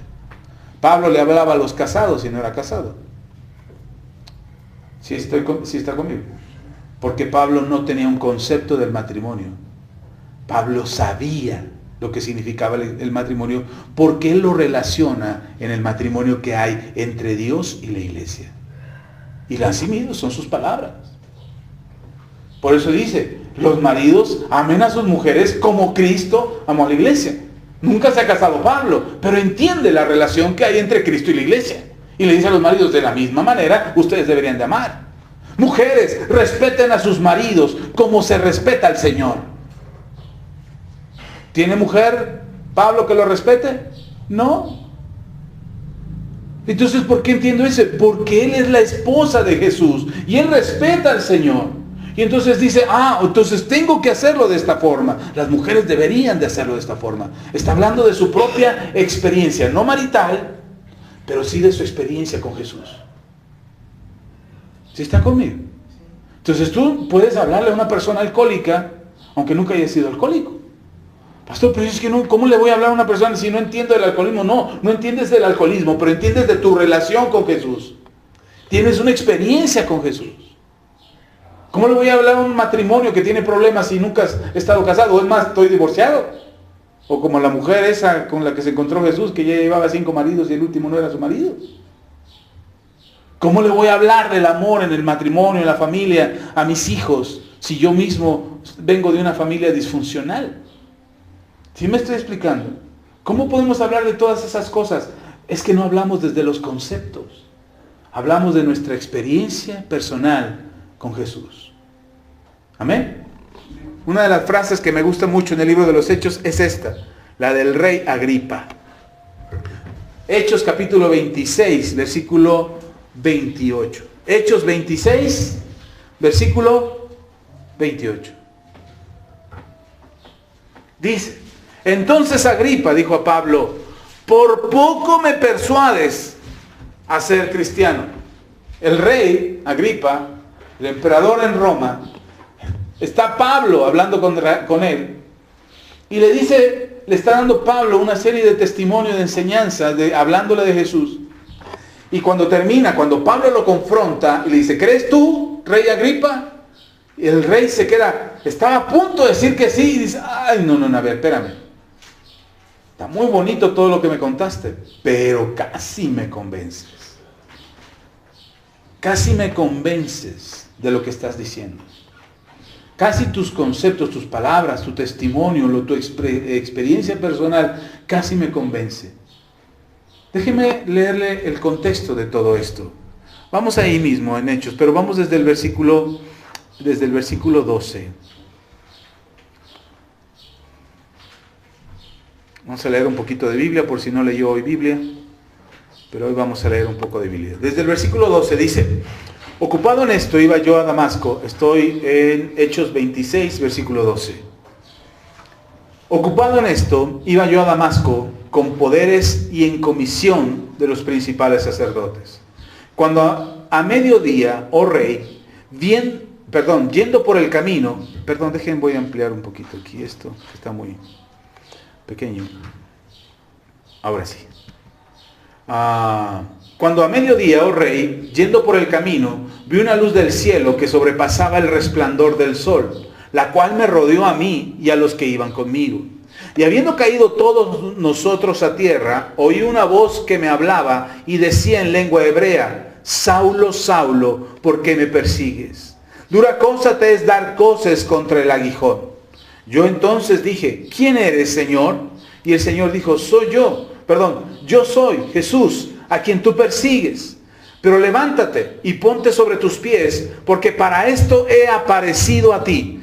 S1: Pablo le hablaba a los casados y no era casado. ¿Sí está conmigo? Porque Pablo no tenía un concepto del matrimonio. Pablo sabía lo que significaba el matrimonio, porque él lo relaciona en el matrimonio que hay entre Dios y la iglesia. Y así mismo son sus palabras. Por eso dice, los maridos amen a sus mujeres como Cristo amó a la iglesia. Nunca se ha casado Pablo, pero entiende la relación que hay entre Cristo y la iglesia. Y le dice a los maridos, de la misma manera, ustedes deberían de amar. Mujeres, respeten a sus maridos como se respeta al Señor. ¿Tiene mujer Pablo que lo respete? No. Entonces, ¿por qué entiendo eso? Porque él es la esposa de Jesús y él respeta al Señor. Y entonces dice, entonces tengo que hacerlo de esta forma. Las mujeres deberían de hacerlo de esta forma. Está hablando de su propia experiencia, no marital, pero sí de su experiencia con Jesús. ¿Sí está conmigo? Entonces tú puedes hablarle a una persona alcohólica, aunque nunca haya sido alcohólico. Pastor, pero es que no, ¿cómo le voy a hablar a una persona si no entiendo del alcoholismo? No entiendes del alcoholismo, pero entiendes de tu relación con Jesús. Tienes una experiencia con Jesús. ¿Cómo le voy a hablar a un matrimonio que tiene problemas si nunca has estado casado? O es más, estoy divorciado. O como la mujer esa con la que se encontró Jesús, que ya llevaba 5 maridos y el último no era su marido. ¿Cómo le voy a hablar del amor en el matrimonio, en la familia, a mis hijos, si yo mismo vengo de una familia disfuncional? ¿Sí me estoy explicando? ¿Cómo podemos hablar de todas esas cosas? Es que no hablamos desde los conceptos. Hablamos de nuestra experiencia personal con Jesús. ¿Amén? Una de las frases que me gusta mucho en el libro de los Hechos es esta, la del rey Agripa. Hechos capítulo 26, versículo 28. Hechos 26, versículo 28. Dice, entonces Agripa dijo a Pablo, por poco me persuades a ser cristiano. El rey Agripa, el emperador en Roma, está Pablo hablando con él y le dice, le está dando Pablo una serie de testimonios, de enseñanzas, hablándole de Jesús. Y cuando termina, cuando Pablo lo confronta y le dice, ¿crees tú, rey Agripa? Y el rey se queda, estaba a punto de decir que sí y dice, ay, no, a ver, espérame. Está muy bonito todo lo que me contaste, pero casi me convences. Casi me convences de lo que estás diciendo. Casi tus conceptos, tus palabras, tu testimonio, tu experiencia personal, casi me convence. Déjeme leerle el contexto de todo esto. Vamos ahí mismo en Hechos, pero vamos desde el versículo 12. Vamos a leer un poquito de Biblia, por si no leyó hoy Biblia, pero hoy vamos a leer un poco de Biblia. Desde el versículo 12 dice, ocupado en esto iba yo a Damasco. Estoy en Hechos 26, versículo 12. Ocupado en esto, iba yo a Damasco con poderes y en comisión de los principales sacerdotes. Cuando a mediodía, oh rey, yendo por el camino, voy a ampliar un poquito aquí esto, que está muy pequeño. Ahora sí. Cuando a mediodía, oh rey, yendo por el camino, vi una luz del cielo que sobrepasaba el resplandor del sol, la cual me rodeó a mí y a los que iban conmigo. Y habiendo caído todos nosotros a tierra, oí una voz que me hablaba y decía en lengua hebrea: Saulo, Saulo, ¿por qué me persigues? Dura cosa te es dar coces contra el aguijón. Yo entonces dije: ¿quién eres, Señor? Y el Señor dijo: yo soy Jesús, a quien tú persigues. Pero levántate y ponte sobre tus pies, porque para esto he aparecido a ti.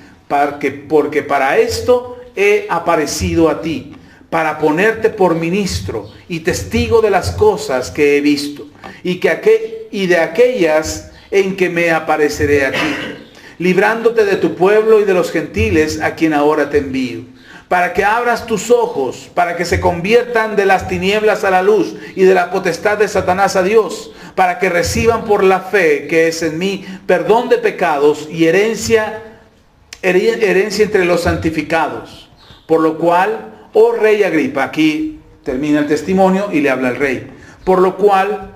S1: Porque para esto he aparecido a ti, para ponerte por ministro y testigo de las cosas que he visto, y de aquellas en que me apareceré a ti, librándote de tu pueblo y de los gentiles a quien ahora te envío, para que abras tus ojos, para que se conviertan de las tinieblas a la luz y de la potestad de Satanás a Dios, para que reciban por la fe que es en mí perdón de pecados y herencia entre los santificados. Por lo cual, oh rey Agripa, aquí termina el testimonio y le habla al rey. Por lo cual,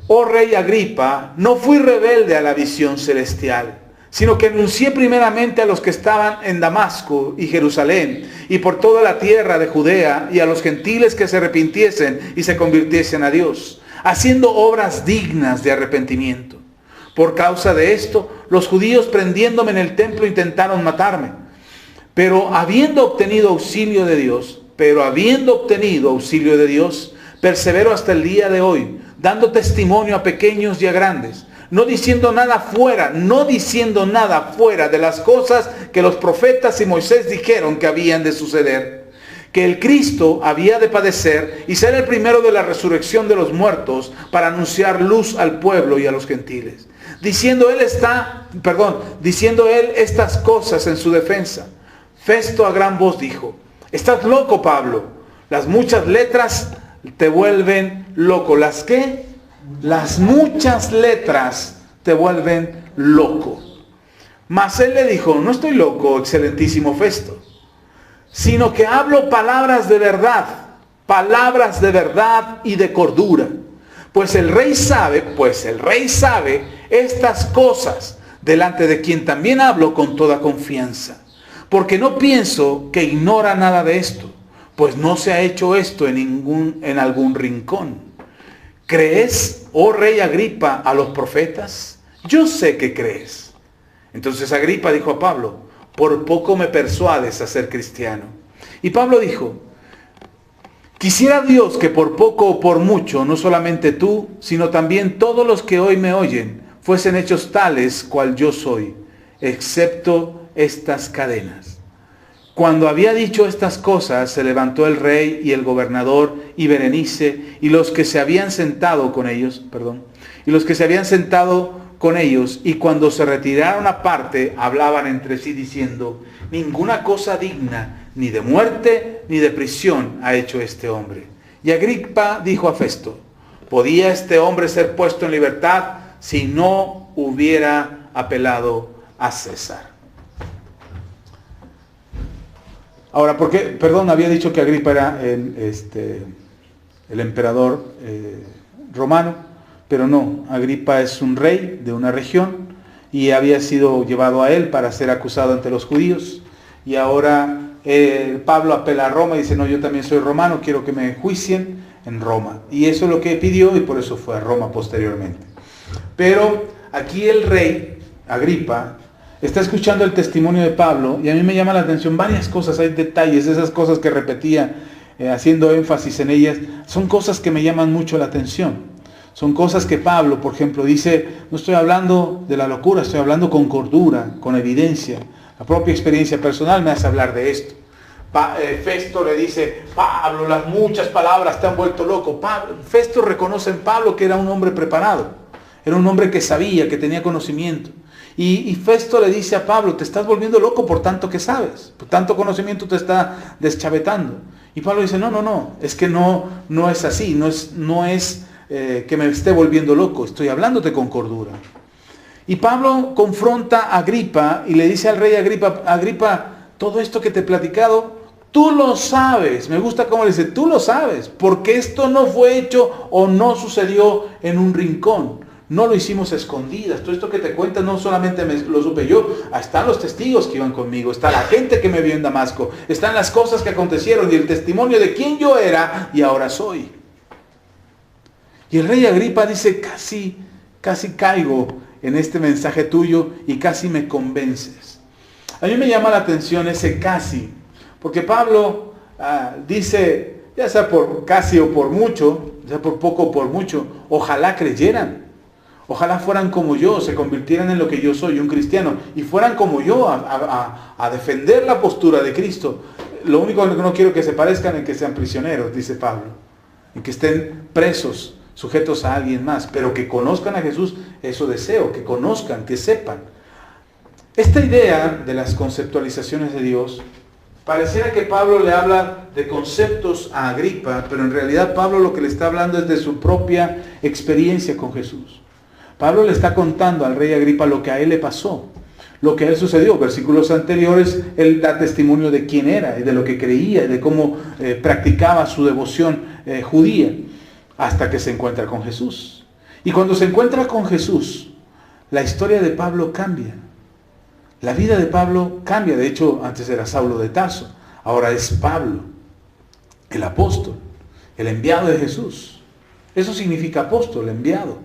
S1: oh rey Agripa, no fui rebelde a la visión celestial, sino que anuncié primeramente a los que estaban en Damasco y Jerusalén, y por toda la tierra de Judea, y a los gentiles que se arrepintiesen y se convirtiesen a Dios, haciendo obras dignas de arrepentimiento. Por causa de esto, los judíos prendiéndome en el templo intentaron matarme. Pero habiendo obtenido auxilio de Dios, persevero hasta el día de hoy, dando testimonio a pequeños y a grandes, no diciendo nada fuera de las cosas que los profetas y Moisés dijeron que habían de suceder. Que el Cristo había de padecer y ser el primero de la resurrección de los muertos, para anunciar luz al pueblo y a los gentiles. Diciendo él estas cosas en su defensa, Festo a gran voz dijo: estás loco, Pablo, las muchas letras te vuelven loco. ¿Las qué? Las muchas letras te vuelven loco. Mas él le dijo: no estoy loco, excelentísimo Festo, sino que hablo palabras de verdad y de cordura. Pues el rey sabe estas cosas, delante de quien también hablo con toda confianza. Porque no pienso que ignora nada de esto, pues no se ha hecho esto en algún rincón. ¿Crees, oh rey Agripa, a los profetas? Yo sé que crees. Entonces Agripa dijo a Pablo: por poco me persuades a ser cristiano. Y Pablo dijo: quisiera Dios que por poco o por mucho, no solamente tú, sino también todos los que hoy me oyen, fuesen hechos tales cual yo soy, excepto estas cadenas. Cuando había dicho estas cosas, se levantó el rey y el gobernador y Berenice y los que se habían sentado con ellos, y cuando se retiraron aparte, hablaban entre sí diciendo: ninguna cosa digna ni de muerte ni de prisión ha hecho este hombre. Y Agripa dijo a Festo: ¿podía este hombre ser puesto en libertad si no hubiera apelado a César? Ahora, ¿por qué? Había dicho que Agripa era el emperador romano, pero no, Agripa es un rey de una región y había sido llevado a él para ser acusado ante los judíos. Y ahora Pablo apela a Roma y dice: no, yo también soy romano, quiero que me juicien en Roma. Y eso es lo que pidió y por eso fue a Roma posteriormente. Pero aquí el rey Agripa está escuchando el testimonio de Pablo y a mí me llama la atención varias cosas, hay detalles, esas cosas que repetía haciendo énfasis en ellas, son cosas que me llaman mucho la atención. Son cosas que Pablo, por ejemplo, dice: no estoy hablando de la locura, estoy hablando con cordura, con evidencia. La propia experiencia personal me hace hablar de esto. Festo le dice: Pablo, las muchas palabras te han vuelto loco. Festo reconoce en Pablo que era un hombre preparado, era un hombre que sabía, que tenía conocimiento. Y Festo le dice a Pablo, te estás volviendo loco por tanto que sabes, por tanto conocimiento te está deschavetando. Y Pablo dice, no, es que no es así, no es que me esté volviendo loco, estoy hablándote con cordura. Y Pablo confronta a Agripa y le dice al rey Agripa, todo esto que te he platicado, tú lo sabes. Me gusta cómo le dice, tú lo sabes, porque esto no fue hecho o no sucedió en un rincón. No lo hicimos a escondidas. Todo esto que te cuentas no solamente lo supe yo. Están los testigos que iban conmigo. Está la gente que me vio en Damasco. Están las cosas que acontecieron y el testimonio de quién yo era y ahora soy. Y el rey Agripa dice, casi caigo en este mensaje tuyo y casi me convences. A mí me llama la atención ese casi. Porque Pablo dice, ya sea por casi o por mucho, ya sea por poco o por mucho, ojalá creyeran. Ojalá fueran como yo, se convirtieran en lo que yo soy, un cristiano, y fueran como yo a defender la postura de Cristo. Lo único que no quiero que se parezcan es que sean prisioneros, dice Pablo, y que estén presos, sujetos a alguien más, pero que conozcan a Jesús, eso deseo, que conozcan, que sepan. Esta idea de las conceptualizaciones de Dios, pareciera que Pablo le habla de conceptos a Agripa, pero en realidad Pablo lo que le está hablando es de su propia experiencia con Jesús. Pablo le está contando al rey Agripa lo que a él le pasó, lo que a él sucedió. Versículos anteriores, él da testimonio de quién era, y de lo que creía, y de cómo practicaba su devoción judía, hasta que se encuentra con Jesús. Y cuando se encuentra con Jesús, la historia de Pablo cambia. La vida de Pablo cambia. De hecho, antes era Saulo de Tarso, ahora es Pablo, el apóstol, el enviado de Jesús. Eso significa apóstol, enviado.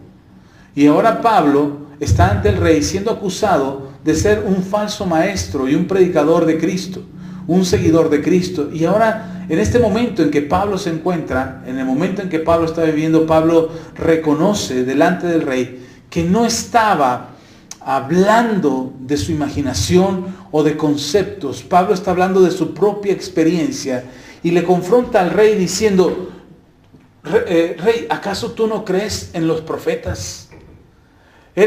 S1: Y ahora Pablo está ante el rey siendo acusado de ser un falso maestro y un predicador de Cristo, un seguidor de Cristo. Y ahora, en este momento en que Pablo se encuentra, en el momento en que Pablo está viviendo, Pablo reconoce delante del rey que no estaba hablando de su imaginación o de conceptos. Pablo está hablando de su propia experiencia y le confronta al rey diciendo, rey, ¿acaso tú no crees en los profetas?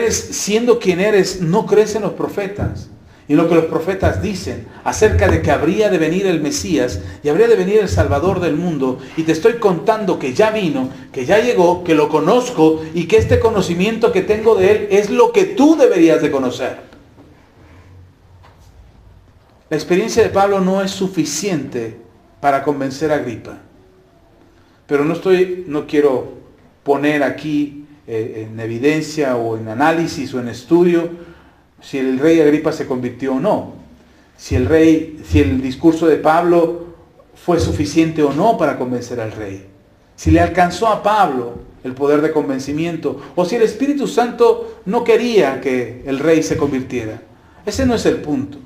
S1: Siendo quien eres, no crees en los profetas y en lo que los profetas dicen acerca de que habría de venir el Mesías y habría de venir el Salvador del mundo, y te estoy contando que ya vino, que ya llegó, que lo conozco y que este conocimiento que tengo de él es lo que tú deberías de conocer. La experiencia de Pablo no es suficiente para convencer a Agripa, pero no quiero poner aquí en evidencia o en análisis o en estudio si el rey Agripa se convirtió o no, si el discurso de Pablo fue suficiente o no para convencer al rey, si le alcanzó a Pablo el poder de convencimiento, o si el Espíritu Santo no quería que el rey se convirtiera. Ese no es el punto.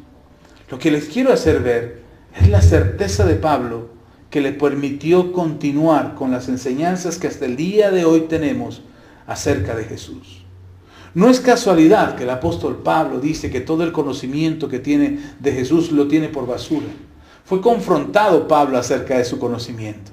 S1: Lo que les quiero hacer ver es la certeza de Pablo que le permitió continuar con las enseñanzas que hasta el día de hoy tenemos acerca de Jesús. No es casualidad que el apóstol Pablo dice que todo el conocimiento que tiene de Jesús lo tiene por basura. Fue confrontado Pablo acerca de su conocimiento.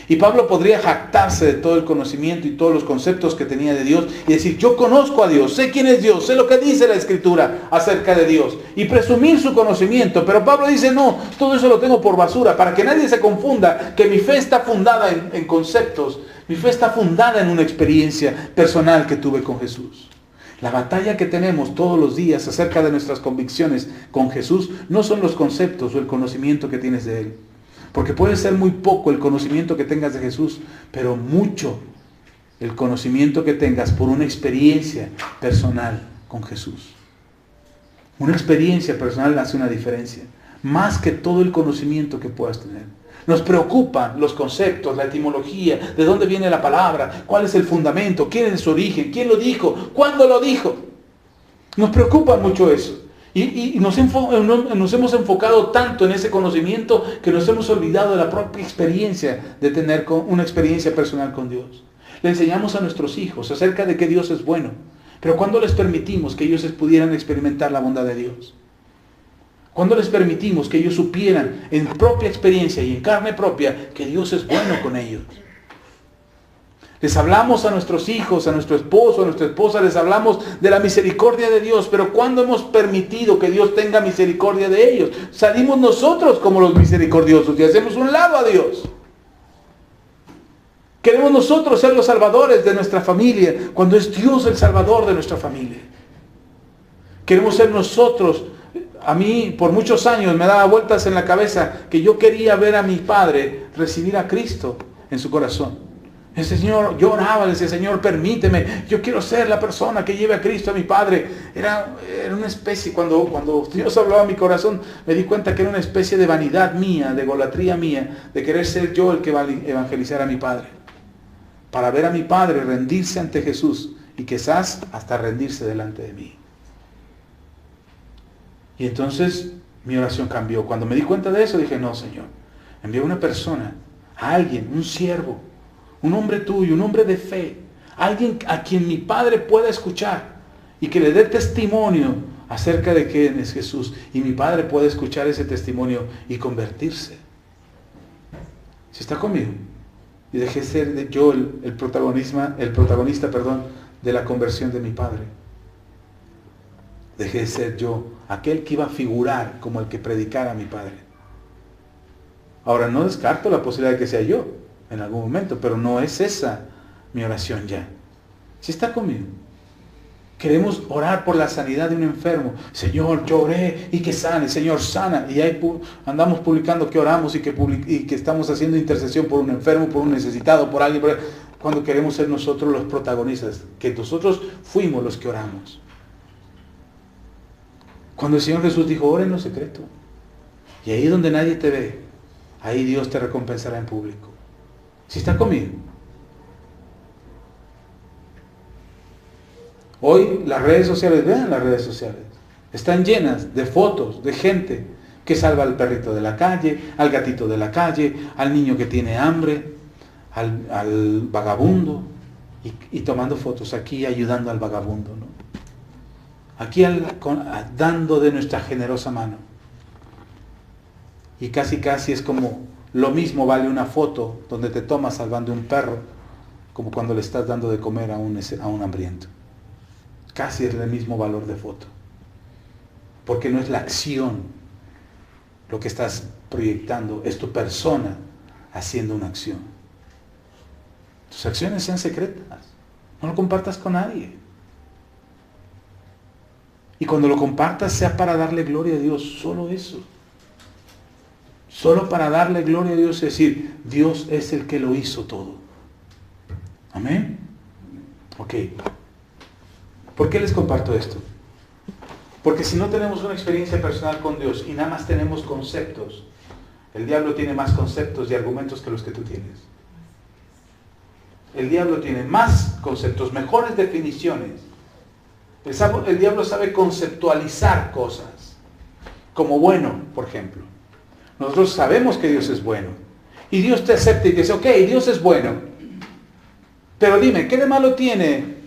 S1: Y Pablo podría jactarse de todo el conocimiento y todos los conceptos que tenía de Dios y decir, yo conozco a Dios, sé quién es Dios, sé lo que dice la Escritura acerca de Dios, y presumir su conocimiento. Pero Pablo dice, no, todo eso lo tengo por basura, para que nadie se confunda que mi fe está fundada en conceptos. Mi fe está fundada en una experiencia personal que tuve con Jesús. La batalla que tenemos todos los días acerca de nuestras convicciones con Jesús no son los conceptos o el conocimiento que tienes de Él. Porque puede ser muy poco el conocimiento que tengas de Jesús, pero mucho el conocimiento que tengas por una experiencia personal con Jesús. Una experiencia personal hace una diferencia, más que todo el conocimiento que puedas tener. Nos preocupan los conceptos, la etimología, de dónde viene la palabra, cuál es el fundamento, quién es su origen, quién lo dijo, cuándo lo dijo. Nos preocupa mucho eso. Y nos hemos enfocado tanto en ese conocimiento que nos hemos olvidado de la propia experiencia de tener una experiencia personal con Dios. Le enseñamos a nuestros hijos acerca de que Dios es bueno, pero ¿cuándo les permitimos que ellos pudieran experimentar la bondad de Dios? ¿Cuándo les permitimos que ellos supieran en propia experiencia y en carne propia que Dios es bueno con ellos? Les hablamos a nuestros hijos, a nuestro esposo, a nuestra esposa, les hablamos de la misericordia de Dios. Pero ¿cuándo hemos permitido que Dios tenga misericordia de ellos? Salimos nosotros como los misericordiosos y hacemos un lado a Dios. Queremos nosotros ser los salvadores de nuestra familia, cuando es Dios el salvador de nuestra familia. Queremos ser nosotros. A mí por muchos años me daba vueltas en la cabeza que yo quería ver a mi padre recibir a Cristo en su corazón. El Señor, yo oraba, le decía, Señor, permíteme, yo quiero ser la persona que lleve a Cristo a mi padre. Era una especie, cuando Dios hablaba a mi corazón, me di cuenta que era una especie de vanidad mía, de egolatría mía, de querer ser yo el que va a evangelizar a mi padre. Para ver a mi padre rendirse ante Jesús y quizás hasta rendirse delante de mí. Y entonces mi oración cambió. Cuando me di cuenta de eso, dije, no, Señor, envía una persona, a alguien, un siervo, un hombre tuyo, un hombre de fe, alguien a quien mi padre pueda escuchar y que le dé testimonio acerca de quién es Jesús. Y mi padre pueda escuchar ese testimonio y convertirse. ¿Sí está conmigo? Y dejé ser yo el protagonista, de la conversión de mi padre. Dejé de ser yo aquel que iba a figurar como el que predicara a mi padre. Ahora no descarto la posibilidad de que sea yo en algún momento, pero no es esa mi oración ya. ¿Sí está conmigo? Queremos orar por la sanidad de un enfermo. Señor, yo oré y que sane. Señor, sana. Y ahí andamos publicando que oramos y que estamos haciendo intercesión por un enfermo, por un necesitado, por alguien. Cuando queremos ser nosotros los protagonistas, que nosotros fuimos los que oramos. Cuando el Señor Jesús dijo, ora en lo secreto. Y ahí donde nadie te ve, ahí Dios te recompensará en público. ¿Sí está conmigo? Hoy las redes sociales, vean las redes sociales, están llenas de fotos de gente que salva al perrito de la calle, al gatito de la calle, al niño que tiene hambre, al vagabundo, y tomando fotos aquí, ayudando al vagabundo, ¿no? Aquí dando de nuestra generosa mano. Y casi es como lo mismo vale una foto donde te tomas salvando un perro, como cuando le estás dando de comer a un hambriento. Casi es el mismo valor de foto. Porque no es la acción lo que estás proyectando, es tu persona haciendo una acción. Tus acciones sean secretas, no lo compartas con nadie. Y cuando lo compartas sea para darle gloria a Dios, solo eso. Solo para darle gloria a Dios, es decir, Dios es el que lo hizo todo. Amén. Ok. ¿Por qué les comparto esto? Porque si no tenemos una experiencia personal con Dios y nada más tenemos conceptos, el diablo tiene más conceptos y argumentos que los que tú tienes. El diablo tiene más conceptos, mejores definiciones. El diablo sabe conceptualizar cosas, como bueno, por ejemplo. Nosotros sabemos que Dios es bueno. Y Dios te acepta y te dice, ok, Dios es bueno. Pero dime, ¿qué de malo tiene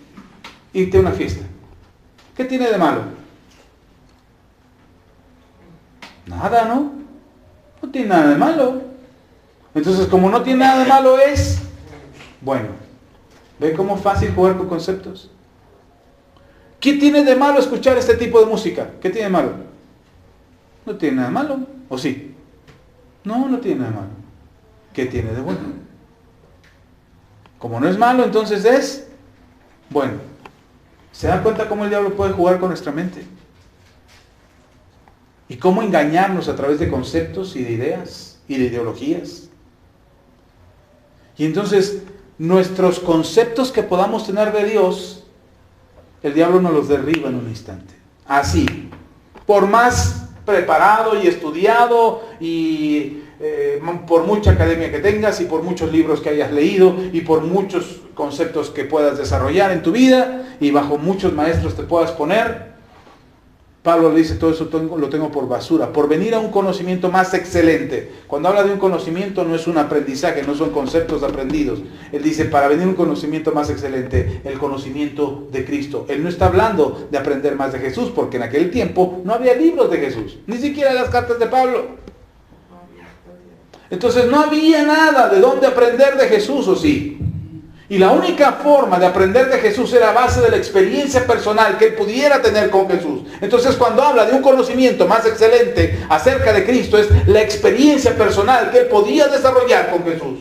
S1: irte a una fiesta? ¿Qué tiene de malo? Nada, ¿no? No tiene nada de malo. Entonces, como no tiene nada de malo, es bueno. ¿Ve cómo fácil jugar con conceptos? ¿Qué tiene de malo escuchar este tipo de música? ¿Qué tiene de malo? No tiene nada de malo, ¿o sí? No, no tiene nada de malo. ¿Qué tiene de bueno? Como no es malo, entonces es bueno. ¿Se da cuenta cómo el diablo puede jugar con nuestra mente? Y cómo engañarnos a través de conceptos y de ideas y de ideologías. Y entonces, nuestros conceptos que podamos tener de Dios, el diablo nos los derriba en un instante. Así. Por más preparado y estudiado y por mucha academia que tengas y por muchos libros que hayas leído y por muchos conceptos que puedas desarrollar en tu vida y bajo muchos maestros te puedas poner, Pablo le dice, todo eso lo tengo por basura, por venir a un conocimiento más excelente. Cuando habla de un conocimiento no es un aprendizaje, no son conceptos aprendidos. Él dice, para venir a un conocimiento más excelente, el conocimiento de Cristo. Él no está hablando de aprender más de Jesús, porque en aquel tiempo no había libros de Jesús, ni siquiera las cartas de Pablo. Entonces no había nada de dónde aprender de Jesús, ¿o sí? Y la única forma de aprender de Jesús era a base de la experiencia personal que él pudiera tener con Jesús. Entonces, cuando habla de un conocimiento más excelente acerca de Cristo, es la experiencia personal que él podía desarrollar con Jesús.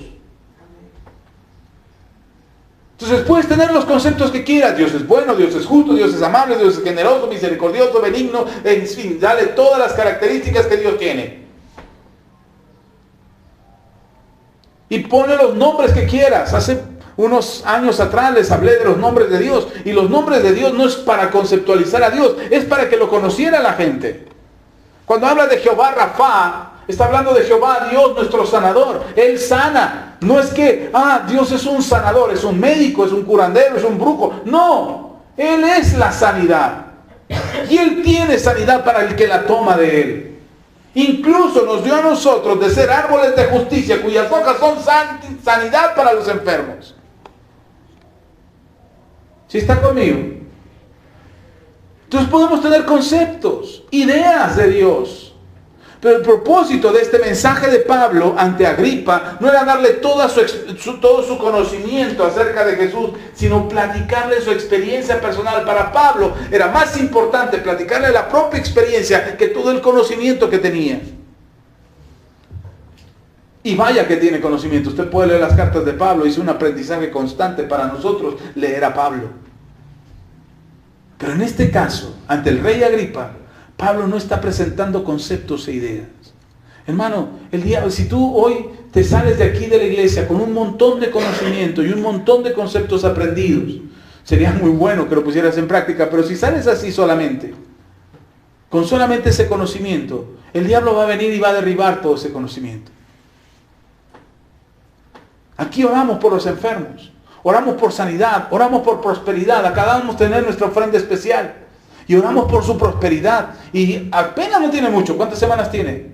S1: Entonces, puedes tener los conceptos que quieras. Dios es bueno, Dios es justo, Dios es amable, Dios es generoso, misericordioso, benigno, en fin, dale todas las características que Dios tiene. Y ponle los nombres que quieras. Hace unos años atrás les hablé de los nombres de Dios. Y los nombres de Dios no es para conceptualizar a Dios, es para que lo conociera la gente. Cuando habla de Jehová Rafa, está hablando de Jehová Dios, nuestro sanador. Él sana. No es que, Dios es un sanador, es un médico, es un curandero, es un brujo. No, Él es la sanidad. Y Él tiene sanidad para el que la toma de Él. Incluso nos dio a nosotros de ser árboles de justicia, cuyas hojas son sanidad para los enfermos. ¿Sí está conmigo? Entonces podemos tener conceptos, ideas de Dios. Pero el propósito de este mensaje de Pablo ante Agripa no era darle todo su conocimiento acerca de Jesús, sino platicarle su experiencia personal. Para Pablo era más importante platicarle la propia experiencia que todo el conocimiento que tenía. Y vaya que tiene conocimiento. Usted puede leer las cartas de Pablo. Es un aprendizaje constante para nosotros leer a Pablo. Pero en este caso, ante el rey Agripa, Pablo no está presentando conceptos e ideas. Hermano, el diablo, si tú hoy te sales de aquí de la iglesia con un montón de conocimiento y un montón de conceptos aprendidos, sería muy bueno que lo pusieras en práctica, pero si sales así solamente, con solamente ese conocimiento, el diablo va a venir y va a derribar todo ese conocimiento. Aquí oramos por los enfermos, oramos por sanidad, oramos por prosperidad, acá vamos a tener nuestra ofrenda especial. Y oramos por su prosperidad. Y apenas no tiene mucho. ¿Cuántas semanas tiene?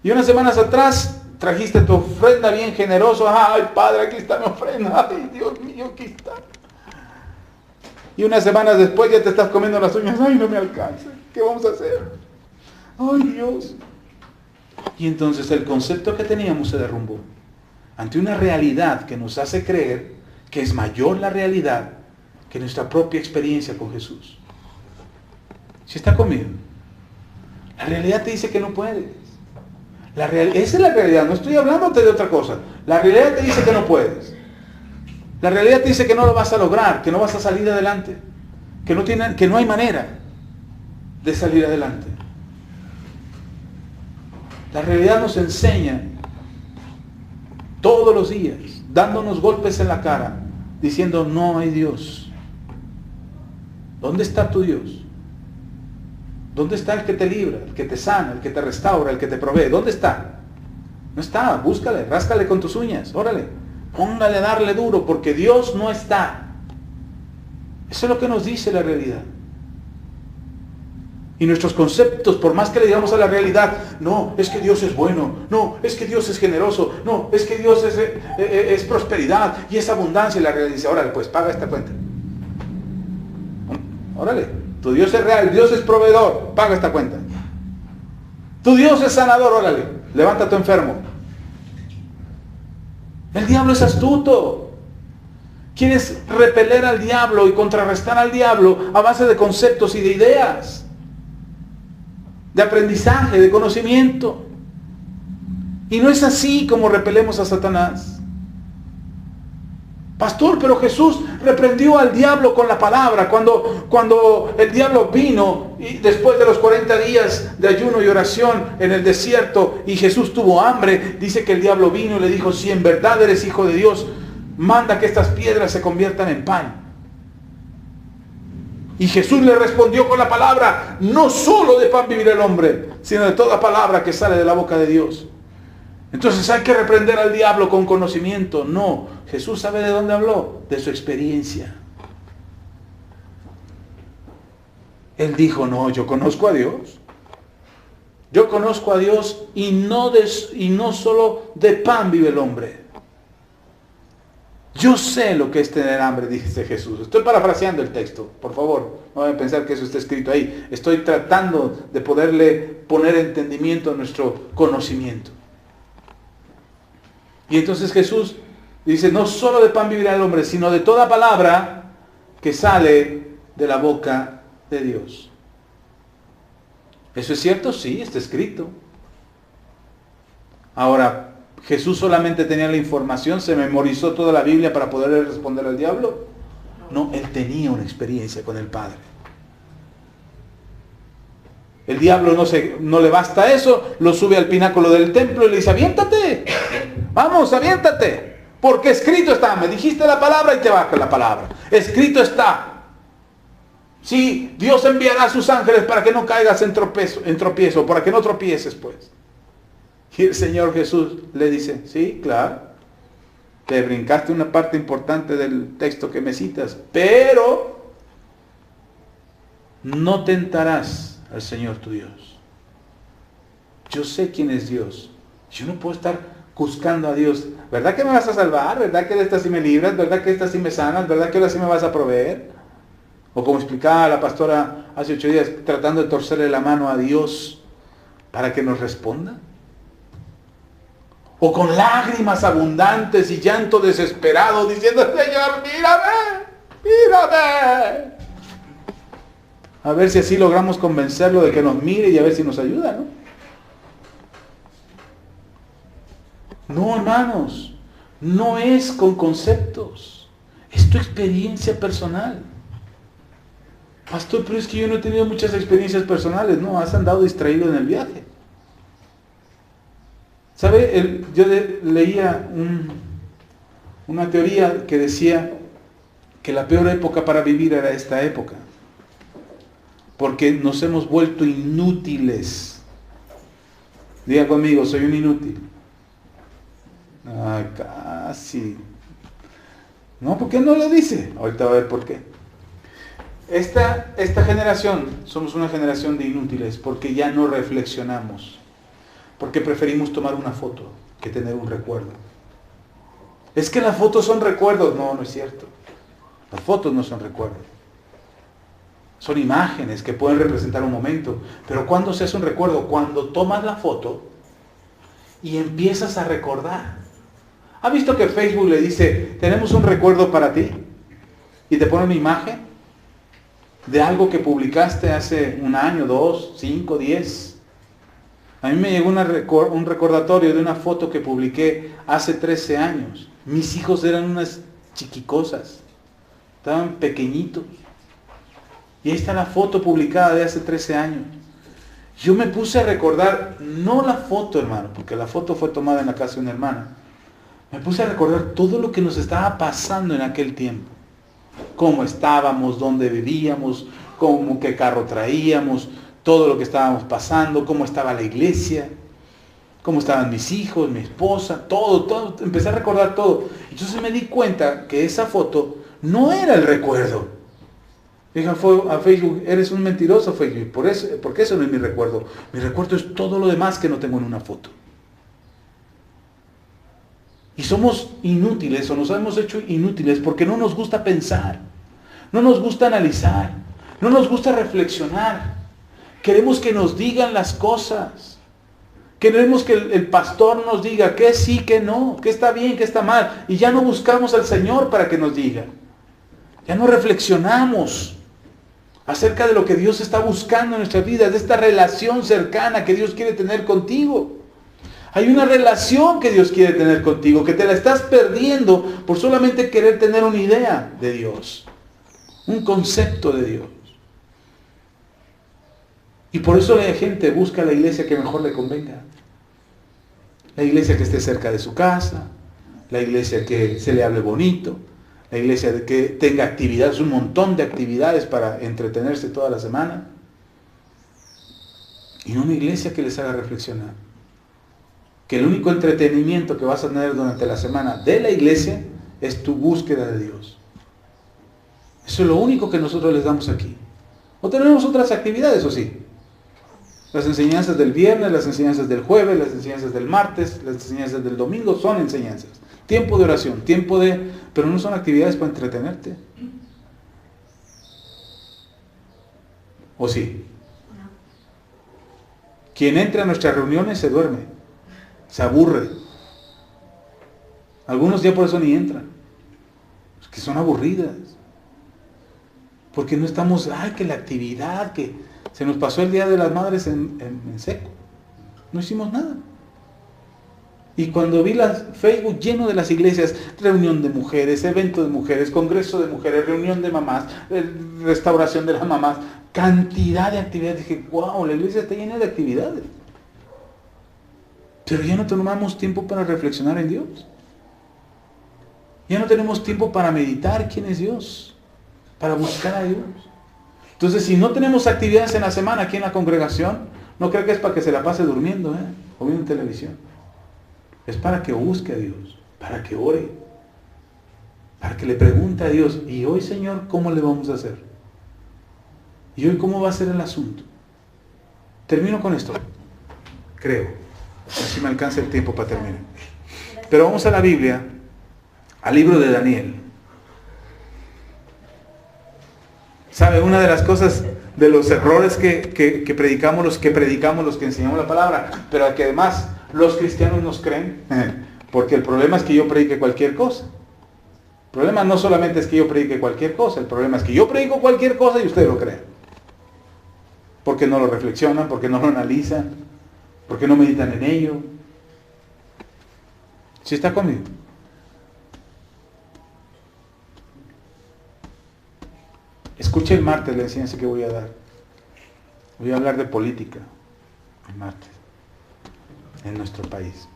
S1: Y unas semanas atrás trajiste tu ofrenda bien generoso. Ay, Padre, aquí está mi ofrenda. Ay, Dios mío, aquí está. Y unas semanas después ya te estás comiendo las uñas. Ay, no me alcanza. ¿Qué vamos a hacer? Ay, Dios. Y entonces el concepto que teníamos se derrumbó. Ante una realidad que nos hace creer que es mayor la realidad que nuestra propia experiencia con Jesús. ¿Sí está conmigo? La realidad te dice que no puedes. Esa es la realidad, no estoy hablándote de otra cosa. La realidad te dice que no puedes. La realidad te dice que no lo vas a lograr, que no vas a salir adelante, que no hay manera de salir adelante. La realidad nos enseña todos los días, dándonos golpes en la cara, diciendo no hay Dios. ¿Dónde está tu Dios? ¿Dónde está el que te libra, el que te sana, el que te restaura, el que te provee? ¿Dónde está? No está, búscale, ráscale con tus uñas, órale. Póngale a darle duro, porque Dios no está. Eso es lo que nos dice la realidad. Y nuestros conceptos, por más que le digamos a la realidad, no, es que Dios es bueno, no, es que Dios es generoso, no, es que Dios es prosperidad y es abundancia. Y la realidad dice, órale, pues paga esta cuenta. Órale. Tu Dios es real, Dios es proveedor, paga esta cuenta. Tu Dios es sanador, órale, levanta a tu enfermo. El diablo es astuto. Quieres repeler al diablo y contrarrestar al diablo a base de conceptos y de ideas, de aprendizaje, de conocimiento. Y no es así como repelemos a Satanás. Pastor, pero Jesús reprendió al diablo con la palabra. Cuando el diablo vino y después de los 40 días de ayuno y oración en el desierto y Jesús tuvo hambre, dice que el diablo vino y le dijo, si en verdad eres hijo de Dios, manda que estas piedras se conviertan en pan. Y Jesús le respondió con la palabra, no solo de pan vivirá el hombre, sino de toda palabra que sale de la boca de Dios. Entonces hay que reprender al diablo con conocimiento. No, Jesús sabe de dónde habló, de su experiencia. Él dijo, no, yo conozco a Dios. Yo conozco a Dios y no solo de pan vive el hombre. Yo sé lo que es tener hambre, dice Jesús. Estoy parafraseando el texto, por favor. No vayan a pensar que eso está escrito ahí. Estoy tratando de poderle poner entendimiento a nuestro conocimiento. Y entonces Jesús Dice, no solo de pan vivirá el hombre, sino de toda palabra que sale de la boca de Dios. ¿Eso es cierto? Sí, está escrito. Ahora, ¿Jesús solamente tenía la información, se memorizó toda la Biblia para poder responder al diablo? No, él tenía una experiencia con el Padre. El diablo no le basta eso, lo sube al pináculo del templo y le dice, aviéntate, vamos, aviéntate, porque escrito está, me dijiste la palabra y te baja la palabra, escrito está. Sí, Dios enviará a sus ángeles para que no caigas en tropiezo, para que no tropieces pues. Y el Señor Jesús le dice, sí, claro, te brincaste una parte importante del texto que me citas, pero no tentarás al Señor tu Dios. Yo sé quién es Dios. Yo no puedo estar buscando a Dios. ¿Verdad que me vas a salvar? ¿Verdad que de esta sí me libras? ¿Verdad que de esta sí me sanas? ¿Verdad que ahora sí me vas a proveer? O como explicaba la pastora hace 8 días, tratando de torcerle la mano a Dios para que nos responda. O con lágrimas abundantes y llanto desesperado diciendo, Señor, mírame, mírame. A ver si así logramos convencerlo de que nos mire y a ver si nos ayuda, ¿no? No, hermanos, no es con conceptos, es tu experiencia personal. Pastor, pero es que yo no he tenido muchas experiencias personales. No, has andado distraído en el viaje. ¿Sabe? Yo leía una teoría que decía que la peor época para vivir era esta época. Porque nos hemos vuelto inútiles. Diga conmigo, soy un inútil. Ay, casi. No, ¿por qué no lo dice? Ahorita va a ver por qué. Esta generación, somos una generación de inútiles porque ya no reflexionamos. Porque preferimos tomar una foto que tener un recuerdo. Es que las fotos son recuerdos. No, no es cierto. Las fotos no son recuerdos. Son imágenes que pueden representar un momento. Pero ¿cuándo se hace un recuerdo? Cuando tomas la foto y empiezas a recordar. ¿Ha visto que Facebook le dice, tenemos un recuerdo para ti? Y te pone una imagen de algo que publicaste hace 1 año, 2, 5, 10. A mí me llegó un recordatorio de una foto que publiqué hace 13 años. Mis hijos eran unas chiquicosas. Estaban pequeñitos. Y ahí está la foto publicada de hace 13 años. Yo me puse a recordar, no la foto, hermano, porque la foto fue tomada en la casa de una hermana. Me puse a recordar todo lo que nos estaba pasando en aquel tiempo. Cómo estábamos, dónde vivíamos, qué carro traíamos, todo lo que estábamos pasando, cómo estaba la iglesia, cómo estaban mis hijos, mi esposa, todo. Empecé a recordar todo. Entonces me di cuenta que esa foto no era el recuerdo. Dije a Facebook, eres un mentiroso, Facebook, porque eso no es mi recuerdo. Mi recuerdo es todo lo demás que no tengo en una foto. Y somos inútiles, o nos hemos hecho inútiles, porque no nos gusta pensar, no nos gusta analizar, no nos gusta reflexionar. Queremos que nos digan las cosas. Queremos que el pastor nos diga que sí, que no, que está bien, que está mal. Y ya no buscamos al Señor para que nos diga. Ya no reflexionamos acerca de lo que Dios está buscando en nuestras vidas, de esta relación cercana que Dios quiere tener contigo. Hay una relación que Dios quiere tener contigo, que te la estás perdiendo por solamente querer tener una idea de Dios, un concepto de Dios. Y por eso la gente busca la iglesia que mejor le convenga. La iglesia que esté cerca de su casa, la iglesia que se le hable bonito, la iglesia que tenga actividades, un montón de actividades para entretenerse toda la semana. Y no una iglesia que les haga reflexionar. Que el único entretenimiento que vas a tener durante la semana de la iglesia es tu búsqueda de Dios. Eso es lo único que nosotros les damos aquí. ¿O tenemos otras actividades o sí? Las enseñanzas del viernes, las enseñanzas del jueves, las enseñanzas del martes, las enseñanzas del domingo son enseñanzas. Tiempo de oración, pero no son actividades para entretenerte. ¿O sí? Quien entra a nuestras reuniones se duerme, se aburre. Algunos ya por eso ni entran. Es que son aburridas. Porque no estamos, que la actividad, que se nos pasó el Día de las Madres en seco. No hicimos nada. Y cuando vi Facebook lleno de las iglesias, reunión de mujeres, evento de mujeres, congreso de mujeres, reunión de mamás, restauración de las mamás, cantidad de actividades, dije, wow, la iglesia está llena de actividades. Pero ya no tomamos tiempo para reflexionar en Dios. Ya no tenemos tiempo para meditar quién es Dios, para buscar a Dios. Entonces, si no tenemos actividades en la semana aquí en la congregación, no creo que es para que se la pase durmiendo, o viendo televisión. Es para que busque a Dios, para que ore, para que le pregunte a Dios, ¿y hoy, Señor, cómo le vamos a hacer? ¿Y hoy cómo va a ser el asunto? Termino con esto, creo. Así me alcanza el tiempo para terminar. Pero vamos a la Biblia, al libro de Daniel. ¿Sabe? Una de las cosas, de los errores que predicamos, los que enseñamos la palabra, pero que además los cristianos nos creen, porque el problema es que yo predique cualquier cosa. El problema no solamente es que yo predique cualquier cosa, el problema es que yo predico cualquier cosa y ustedes lo creen. Porque no lo reflexionan, porque no lo analizan, porque no meditan en ello. ¿Sí está conmigo? Escuche el martes la enseñanza que voy a dar. Voy a hablar de política el martes en nuestro país.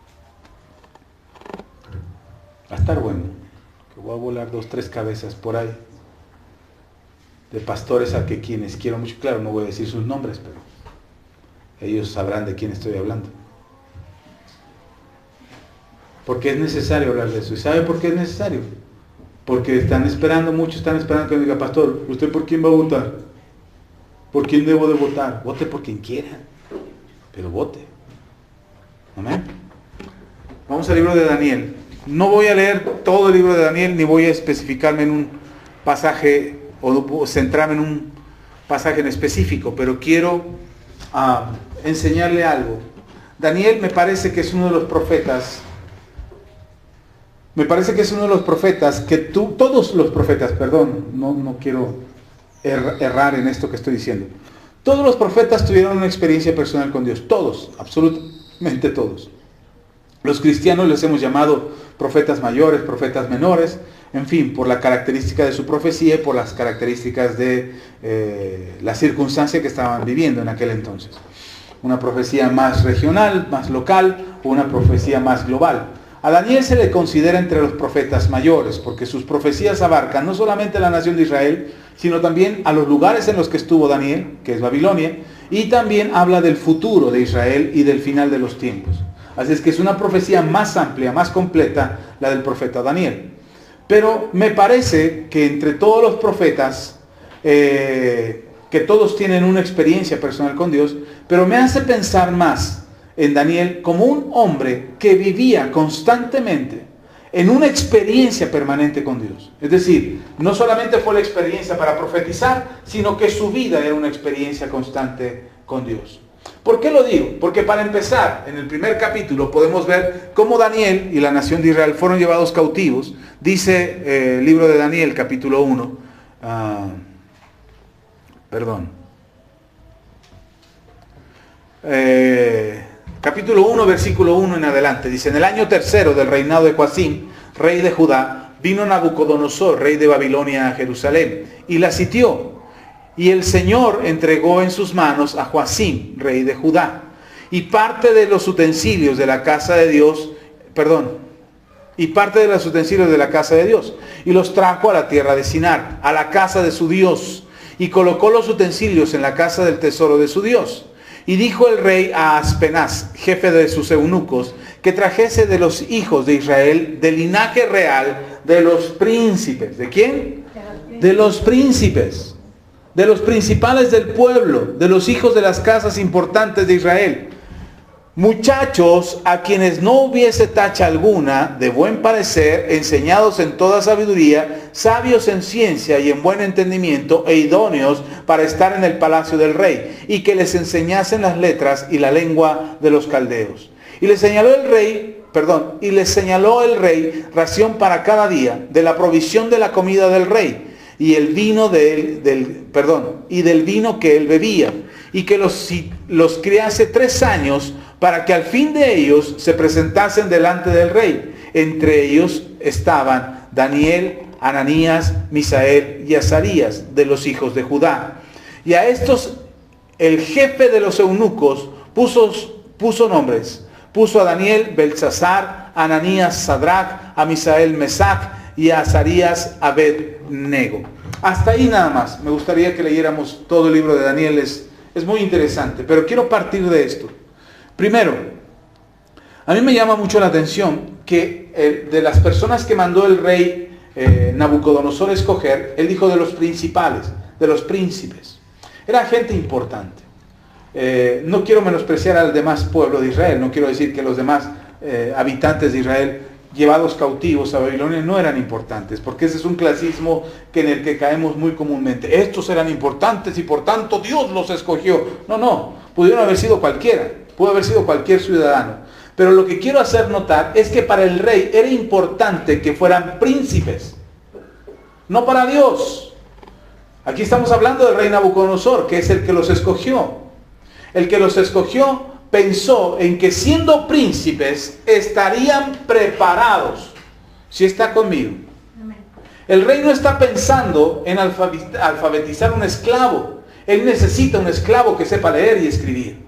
S1: Va a estar bueno, que voy a volar 2, 3 cabezas por ahí de pastores a quienes quiero mucho. Claro, no voy a decir sus nombres, pero ellos sabrán de quién estoy hablando. Porque es necesario hablar de eso. ¿Y sabe por qué es necesario? Porque muchos están esperando que me diga, pastor, ¿usted por quién va a votar? ¿Por quién debo de votar? Vote por quien quiera, pero vote. Amén. Vamos al libro de Daniel. No voy a leer todo el libro de Daniel, ni voy a especificarme en un pasaje o centrarme en un pasaje en específico, pero quiero enseñarle algo. Daniel me parece que es uno de los profetas. Todos los profetas, perdón, no quiero errar en esto que estoy diciendo. Todos los profetas tuvieron una experiencia personal con Dios. Todos, absolutamente todos. Los cristianos les hemos llamado profetas mayores, profetas menores, en fin, por la característica de su profecía y por las características de la circunstancia que estaban viviendo en aquel entonces. Una profecía más regional, más local, o una profecía más global. A Daniel se le considera entre los profetas mayores, porque sus profecías abarcan no solamente la nación de Israel, sino también a los lugares en los que estuvo Daniel, que es Babilonia, y también habla del futuro de Israel y del final de los tiempos. Así es que es una profecía más amplia, más completa, la del profeta Daniel. Pero me parece que entre todos los profetas, que todos tienen una experiencia personal con Dios, pero me hace pensar más en Daniel como un hombre que vivía constantemente en una experiencia permanente con Dios. Es decir, no solamente fue la experiencia para profetizar, sino que su vida era una experiencia constante con Dios. ¿Por qué lo digo? Porque para empezar, en el primer capítulo podemos ver cómo Daniel y la nación de Israel fueron llevados cautivos. Dice el libro de Daniel, capítulo 1, capítulo 1, versículo 1 en adelante. Dice, en el año tercero del reinado de Joacim, rey de Judá, vino Nabucodonosor, rey de Babilonia, a Jerusalén, y la sitió. Y el Señor entregó en sus manos a Joacim, rey de Judá, y parte de los utensilios de la casa de Dios, y los trajo a la tierra de Sinar, a la casa de su Dios, y colocó los utensilios en la casa del tesoro de su Dios. Y dijo el rey a Aspenaz, jefe de sus eunucos, que trajese de los hijos de Israel, del linaje real, de los príncipes. ¿De quién? De los príncipes. De los principales del pueblo, de los hijos de las casas importantes de Israel. Muchachos a quienes no hubiese tacha alguna, de buen parecer, enseñados en toda sabiduría, sabios en ciencia y en buen entendimiento, e idóneos para estar en el palacio del rey, y que les enseñasen las letras y la lengua de los caldeos. Y le señaló el rey y les señaló el rey ración para cada día de la provisión de la comida del rey y el vino y del vino que él bebía, y que los criase 3 años para que al fin de ellos se presentasen delante del rey. Entre ellos estaban Daniel, Ananías, Misael y Azarías, de los hijos de Judá. Y a estos el jefe de los eunucos puso nombres. Puso a Daniel Beltsasar, a Ananías Sadrach, a Misael Mesac y a Azarías Abed-nego. Hasta ahí nada más. Me gustaría que leyéramos todo el libro de Daniel. Es muy interesante, pero quiero partir de esto. Primero, a mí me llama mucho la atención que de las personas que mandó el rey Nabucodonosor escoger, él dijo de los principales, de los príncipes. Era gente importante. No quiero menospreciar al demás pueblo de Israel, no quiero decir que los demás habitantes de Israel llevados cautivos a Babilonia no eran importantes, porque ese es un clasismo en el que caemos muy comúnmente. Estos eran importantes y por tanto Dios los escogió. No, pudieron haber sido cualquiera, pudo haber sido cualquier ciudadano. Pero lo que quiero hacer notar es que para el rey era importante que fueran príncipes, no para Dios. Aquí estamos hablando del rey Nabucodonosor, que es el que los escogió. El que los escogió pensó en que siendo príncipes estarían preparados. Si está conmigo. El rey no está pensando en alfabetizar un esclavo. Él necesita un esclavo que sepa leer y escribir.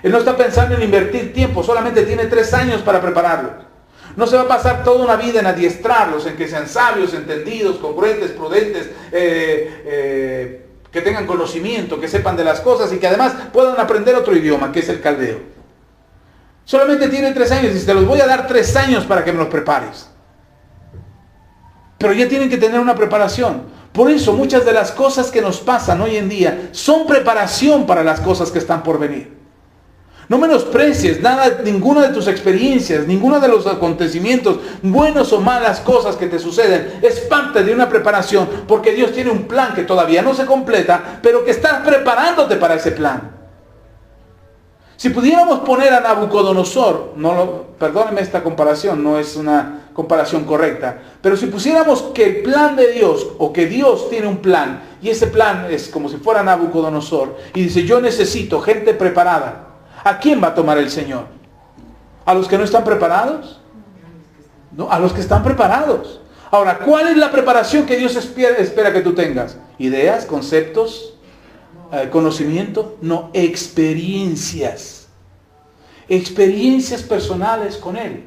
S1: Él no está pensando en invertir tiempo, solamente tiene 3 años para prepararlos. No se va a pasar toda una vida en adiestrarlos, en que sean sabios, entendidos, congruentes, prudentes, que tengan conocimiento, que sepan de las cosas y que además puedan aprender otro idioma, que es el caldeo. Solamente tiene 3 años y te los voy a dar 3 años para que me los prepares. Pero ya tienen que tener una preparación. Por eso muchas de las cosas que nos pasan hoy en día son preparación para las cosas que están por venir. No menosprecies ninguna de tus experiencias, ninguno de los acontecimientos, buenos o malas cosas que te suceden. Es parte de una preparación, porque Dios tiene un plan que todavía no se completa, pero que está preparándote para ese plan. Si pudiéramos poner a Nabucodonosor, perdónenme esta comparación, no es una comparación correcta, pero si pusiéramos que el plan de Dios, o que Dios tiene un plan, y ese plan es como si fuera Nabucodonosor, y dice, yo necesito gente preparada. ¿A quién va a tomar el Señor? ¿A los que no están preparados? No, a los que están preparados. Ahora, ¿cuál es la preparación que Dios espera que tú tengas? ¿Ideas, conceptos, conocimiento? No, experiencias. Experiencias personales con Él.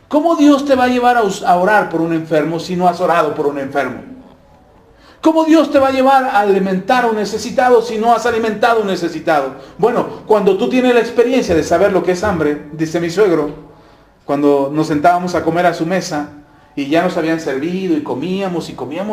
S1: ¿Cómo Dios te va a llevar a orar por un enfermo si no has orado por un enfermo? ¿Cómo Dios te va a llevar a alimentar a un necesitado si no has alimentado a un necesitado? Bueno, cuando tú tienes la experiencia de saber lo que es hambre, dice mi suegro, cuando nos sentábamos a comer a su mesa y ya nos habían servido y comíamos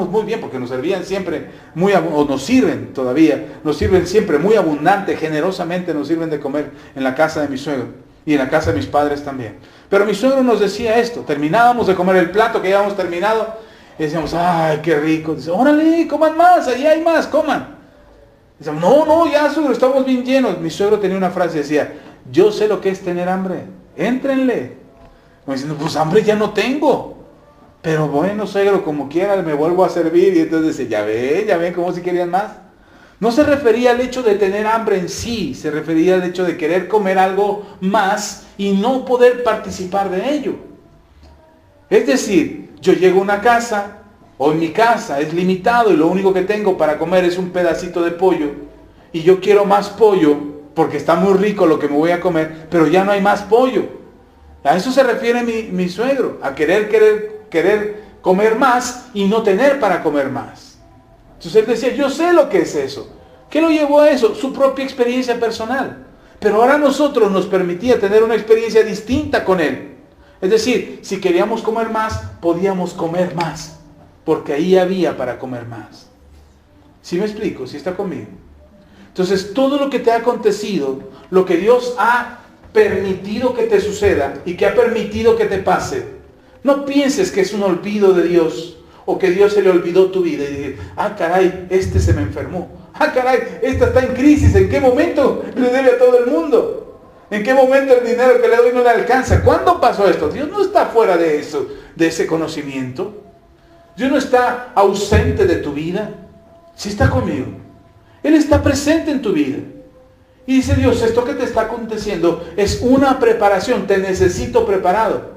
S1: muy bien, porque nos servían siempre o nos sirven todavía, nos sirven siempre muy abundante, generosamente nos sirven de comer en la casa de mi suegro y en la casa de mis padres también. Pero mi suegro nos decía esto, terminábamos de comer el plato que ya habíamos terminado, y decíamos, ay, qué rico. Dice, órale, coman más, allá hay más, coman. Decíamos, no, ya suegro, estamos bien llenos. Mi suegro tenía una frase, decía, yo sé lo que es tener hambre, éntrenle. Como diciendo, pues hambre ya no tengo. Pero bueno, suegro, como quiera, me vuelvo a servir. Y entonces dice, ya ven, como si querían más. No se refería al hecho de tener hambre en sí, se refería al hecho de querer comer algo más y no poder participar de ello. Es decir, yo llego a una casa, o en mi casa es limitado y lo único que tengo para comer es un pedacito de pollo, y yo quiero más pollo, porque está muy rico lo que me voy a comer, pero ya no hay más pollo. A eso se refiere mi suegro, a querer comer más y no tener para comer más. Entonces él decía, yo sé lo que es eso. ¿Qué lo llevó a eso? Su propia experiencia personal. Pero ahora a nosotros nos permitía tener una experiencia distinta con él. Es decir, si queríamos comer más, podíamos comer más, porque ahí había para comer más. ¿Sí me explico? ¿Sí está conmigo? Entonces, todo lo que te ha acontecido, lo que Dios ha permitido que te suceda y que ha permitido que te pase, no pienses que es un olvido de Dios, o que Dios se le olvidó tu vida y decir, caray, este se me enfermó. Caray, esta está en crisis, ¿en qué momento le debe a todo el mundo? ¿En qué momento el dinero que le doy no le alcanza? ¿Cuándo pasó esto? Dios no está fuera de eso, de ese conocimiento. Dios no está ausente de tu vida. Sí está conmigo. Él está presente en tu vida. Y dice Dios, esto que te está aconteciendo es una preparación. Te necesito preparado.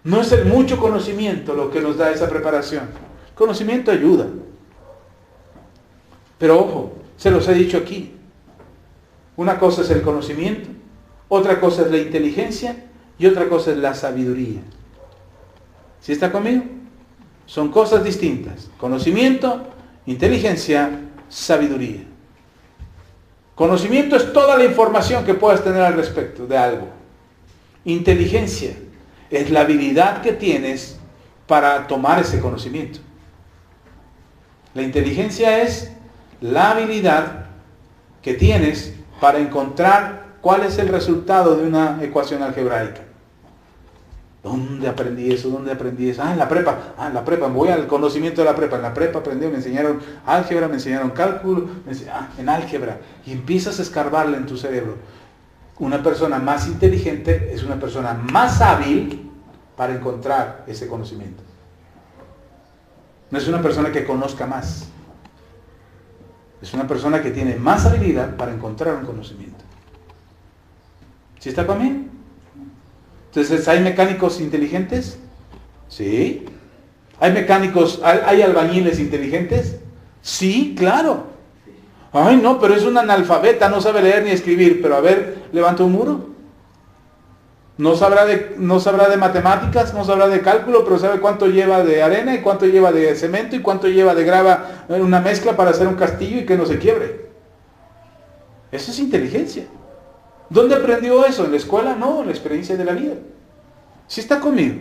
S1: No es el mucho conocimiento lo que nos da esa preparación. El conocimiento ayuda. Pero ojo, se los he dicho aquí. Una cosa es el conocimiento, otra cosa es la inteligencia y otra cosa es la sabiduría. ¿Sí está conmigo? Son cosas distintas. Conocimiento, inteligencia, sabiduría. Conocimiento es toda la información que puedas tener al respecto de algo. Inteligencia es la habilidad que tienes para tomar ese conocimiento. La inteligencia es la habilidad que tienes para encontrar cuál es el resultado de una ecuación algebraica. ¿Dónde aprendí eso? ¿Dónde aprendí eso? En la prepa. En la prepa. Voy al conocimiento de la prepa. En la prepa aprendí, me enseñaron álgebra, me enseñaron cálculo, en álgebra. Y empiezas a escarbarla en tu cerebro. Una persona más inteligente es una persona más hábil para encontrar ese conocimiento. No es una persona que conozca más. Es una persona que tiene más habilidad para encontrar un conocimiento. ¿Sí está conmigo? Entonces, ¿hay mecánicos inteligentes? Sí. ¿Hay mecánicos, hay albañiles inteligentes? Sí, claro. Ay, no, pero es un analfabeta, no sabe leer ni escribir. Pero a ver, levanta un muro. No sabrá de matemáticas, no sabrá de cálculo, pero sabe cuánto lleva de arena y cuánto lleva de cemento y cuánto lleva de grava, una mezcla para hacer un castillo y que no se quiebre. Eso es inteligencia. ¿Dónde aprendió eso? ¿En la escuela? No, en la experiencia de la vida. ¿Sí está conmigo?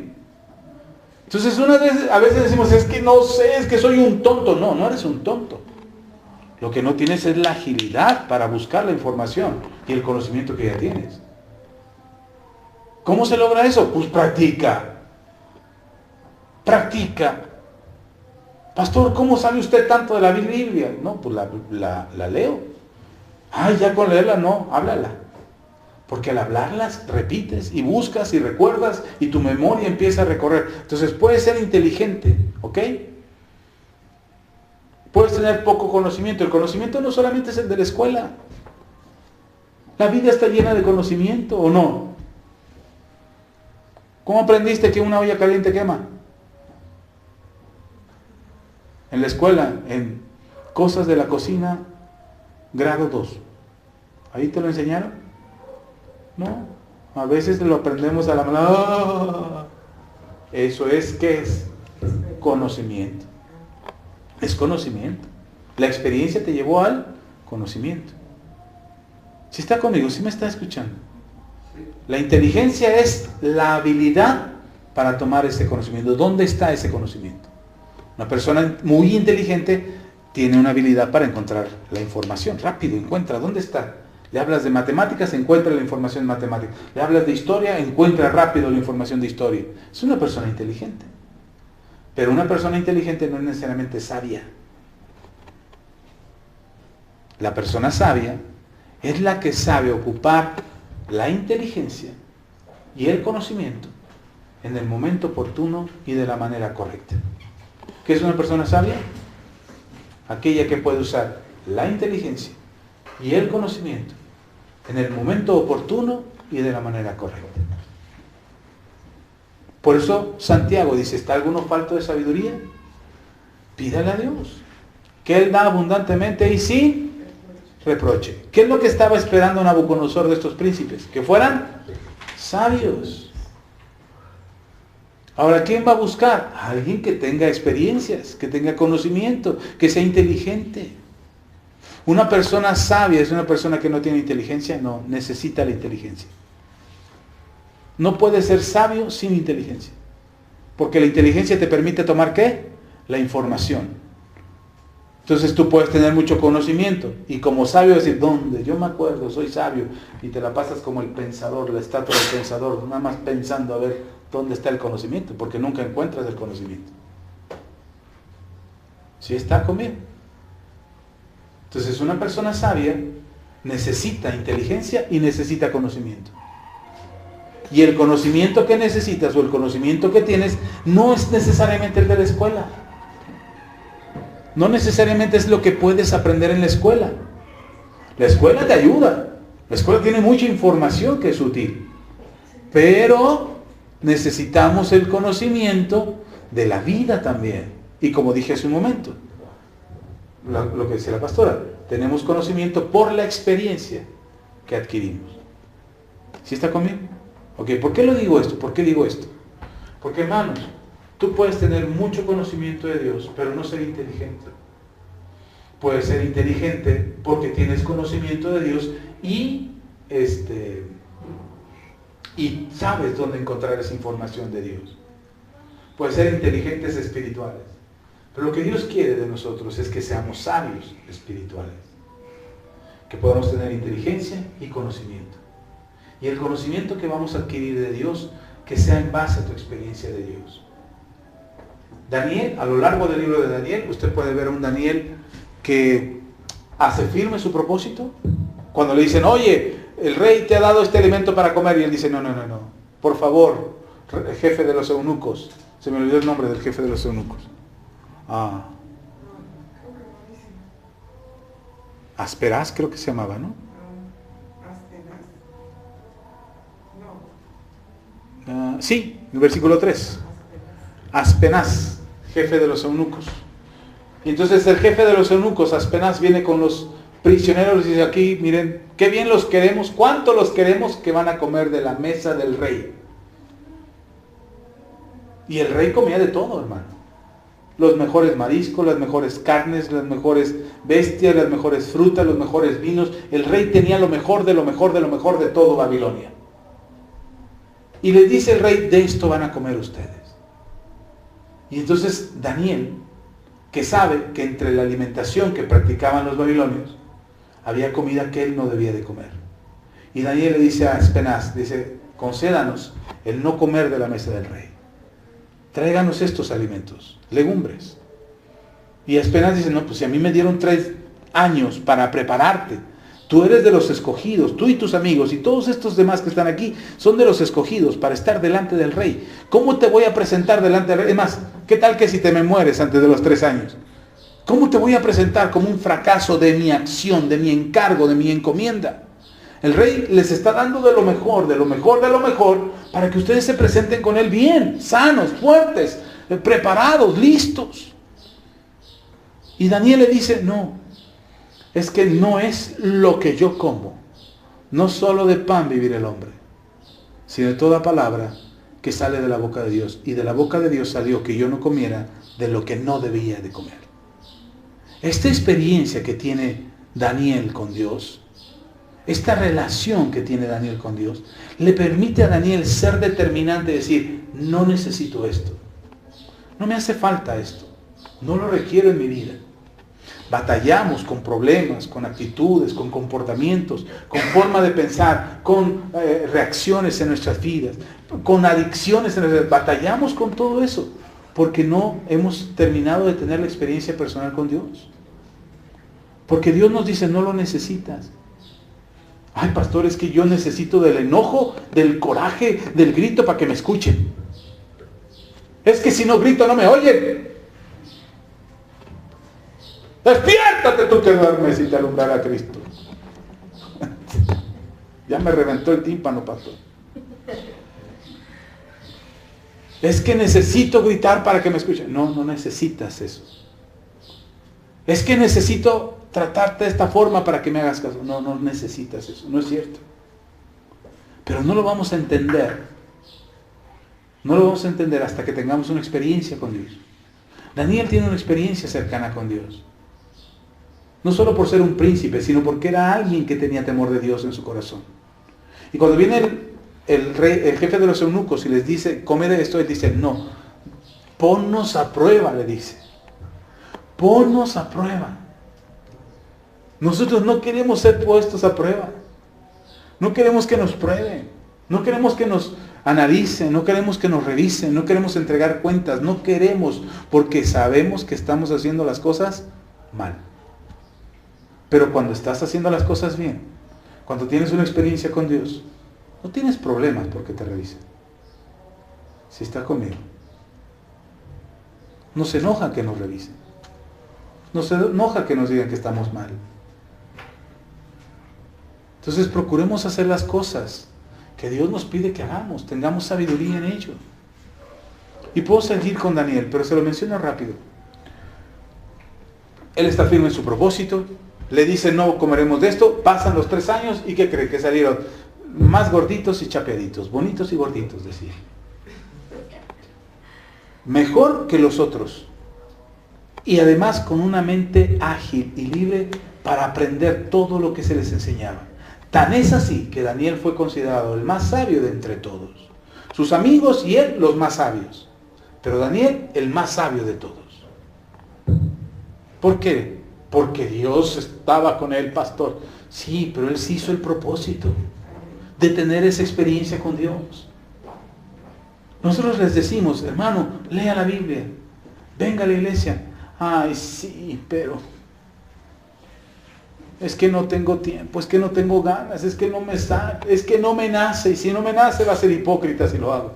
S1: Entonces a veces decimos, es que no sé, es que soy un tonto. No, no eres un tonto. Lo que no tienes es la agilidad para buscar la información y el conocimiento que ya tienes. ¿Cómo se logra eso? Pues practica. Practica. Pastor, ¿cómo sabe usted tanto de la Biblia? No, pues la leo. Ay, ya con leerla no, háblala. Porque al hablarlas repites y buscas y recuerdas y tu memoria empieza a recorrer. Entonces puedes ser inteligente, ¿ok? Puedes tener poco conocimiento. El conocimiento no solamente es el de la escuela. La vida está llena de conocimiento, ¿o no? ¿Cómo aprendiste que una olla caliente quema? En la escuela, en cosas de la cocina, grado 2. ¿Ahí te lo enseñaron? No. A veces lo aprendemos a la mano. Eso es, ¿qué es? Conocimiento. Es conocimiento. La experiencia te llevó al conocimiento. ¿Sí está conmigo? ¿Sí me está escuchando? La inteligencia es la habilidad para tomar ese conocimiento. ¿Dónde está ese conocimiento? Una persona muy inteligente tiene una habilidad para encontrar la información. Rápido, encuentra. ¿Dónde está? Le hablas de matemáticas, encuentra la información de matemáticas. Le hablas de historia, encuentra rápido la información de historia. Es una persona inteligente. Pero una persona inteligente no es necesariamente sabia. La persona sabia es la que sabe ocupar la inteligencia y el conocimiento en el momento oportuno y de la manera correcta. ¿Qué es una persona sabia? Aquella que puede usar la inteligencia y el conocimiento en el momento oportuno y de la manera correcta. Por eso Santiago dice, ¿está alguno falto de sabiduría? Pídale a Dios, que Él da abundantemente y sin reproche. ¿Qué es lo que estaba esperando Nabucodonosor de estos príncipes? Que fueran sabios. Ahora, ¿quién va a buscar? Alguien que tenga experiencias, que tenga conocimiento, que sea inteligente. Una persona sabia es una persona que no tiene inteligencia, no, necesita la inteligencia. No puede ser sabio sin inteligencia. Porque la inteligencia te permite tomar ¿qué? La información. Entonces tú puedes tener mucho conocimiento y como sabio decir, ¿dónde? Yo me acuerdo, soy sabio. Y te la pasas como el pensador, la estatua del pensador, nada más pensando a ver dónde está el conocimiento, porque nunca encuentras el conocimiento. ¿Sí está conmigo? Entonces una persona sabia necesita inteligencia y necesita conocimiento. Y el conocimiento que necesitas o el conocimiento que tienes no es necesariamente el de la escuela. No necesariamente es lo que puedes aprender en la escuela. La escuela te ayuda. La escuela tiene mucha información que es útil. Pero necesitamos el conocimiento de la vida también. Y como dije hace un momento, lo que decía la pastora, tenemos conocimiento por la experiencia que adquirimos. ¿Sí está conmigo? Ok, ¿por qué lo digo esto? ¿Por qué digo esto? Porque, hermanos, tú puedes tener mucho conocimiento de Dios, pero no ser inteligente. Puedes ser inteligente porque tienes conocimiento de Dios y sabes dónde encontrar esa información de Dios. Puedes ser inteligentes espirituales. Pero lo que Dios quiere de nosotros es que seamos sabios espirituales. Que podamos tener inteligencia y conocimiento. Y el conocimiento que vamos a adquirir de Dios, que sea en base a tu experiencia de Dios. Daniel, a lo largo del libro de Daniel, usted puede ver a un Daniel que hace firme su propósito. Cuando le dicen, oye, el rey te ha dado este alimento para comer, y él dice, no. Por favor, jefe de los eunucos. Se me olvidó el nombre del jefe de los eunucos. Aspenaz creo que se llamaba, ¿no? Sí, en el versículo 3. Aspenaz, jefe de los eunucos. Y entonces el jefe de los eunucos, Aspenaz, viene con los prisioneros y dice, aquí, miren, qué bien los queremos, cuánto los queremos que van a comer de la mesa del rey. Y el rey comía de todo, hermano. Los mejores mariscos, las mejores carnes, las mejores bestias, las mejores frutas, los mejores vinos. El rey tenía lo mejor de lo mejor de lo mejor de todo Babilonia. Y les dice el rey, de esto van a comer ustedes. Y entonces Daniel, que sabe que entre la alimentación que practicaban los babilonios, había comida que él no debía de comer. Y Daniel le dice a Aspenaz, dice, concédanos el no comer de la mesa del rey. Tráiganos estos alimentos, legumbres. Y Aspenaz dice, no, pues si a mí me dieron 3 años para prepararte, tú eres de los escogidos, tú y tus amigos y todos estos demás que están aquí son de los escogidos para estar delante del rey. ¿Cómo te voy a presentar delante del rey? Es más, ¿qué tal que si te me mueres antes de los 3 años? ¿Cómo te voy a presentar como un fracaso de mi acción, de mi encargo, de mi encomienda? El rey les está dando de lo mejor, de lo mejor, de lo mejor, para que ustedes se presenten con él bien, sanos, fuertes, preparados, listos. Y Daniel le dice, no, es que no es lo que yo como. No solo de pan vivir el hombre, sino de toda palabra que sale de la boca de Dios. Y de la boca de Dios salió que yo no comiera de lo que no debía de comer. Esta experiencia que tiene Daniel con Dios, esta relación que tiene Daniel con Dios, le permite a Daniel ser determinante y decir, no necesito esto. No me hace falta esto. No lo requiero en mi vida. Batallamos con problemas, con actitudes, con comportamientos, con forma de pensar, con reacciones en nuestras vidas, con adicciones en nuestras vidas. Batallamos con todo eso porque no hemos terminado de tener la experiencia personal con Dios. Porque Dios nos dice, no lo necesitas. Ay, pastor, es que yo necesito del enojo, del coraje, del grito para que me escuchen. Es que si no grito no me oyen. Despiértate tú que duermes y te alumbrará Cristo. Ya me reventó el tímpano, pastor. Es que necesito gritar para que me escuchen. No, no necesitas eso. Es que necesito tratarte de esta forma para que me hagas caso. No, no necesitas eso. No es cierto. Pero no lo vamos a entender. No lo vamos a entender hasta que tengamos una experiencia con Dios. Daniel tiene una experiencia cercana con Dios. No solo por ser un príncipe, sino porque era alguien que tenía temor de Dios en su corazón. Y cuando viene el rey, el jefe de los eunucos y les dice, come de esto, él dice, no, ponnos a prueba, le dice. Ponnos a prueba. Nosotros no queremos ser puestos a prueba. No queremos que nos prueben. No queremos que nos analicen. No queremos que nos revisen. No queremos entregar cuentas. No queremos porque sabemos que estamos haciendo las cosas mal. Pero cuando estás haciendo las cosas bien, cuando tienes una experiencia con Dios, no tienes problemas porque te revisen. Si está conmigo. No se enoja que nos revisen. No se enoja que nos digan que estamos mal. Entonces procuremos hacer las cosas que Dios nos pide que hagamos. Tengamos sabiduría en ello. Y puedo seguir con Daniel, pero se lo menciono rápido. Él está firme en su propósito. Le dice, no comeremos de esto. Pasan los 3 años y ¿qué cree? Que salieron más gorditos y chapeaditos. Bonitos y gorditos, decía. Mejor que los otros. Y además con una mente ágil y libre para aprender todo lo que se les enseñaba. Tan es así que Daniel fue considerado el más sabio de entre todos. Sus amigos y él los más sabios. Pero Daniel el más sabio de todos. ¿Por qué? Porque Dios estaba con él, pastor. Sí, pero él se hizo el propósito de tener esa experiencia con Dios. Nosotros les decimos, hermano, lea la Biblia. Venga a la iglesia. Ay, sí, pero es que no tengo tiempo, es que no tengo ganas, es que no me sale, es que no me nace, y si no me nace va a ser hipócrita si lo hago.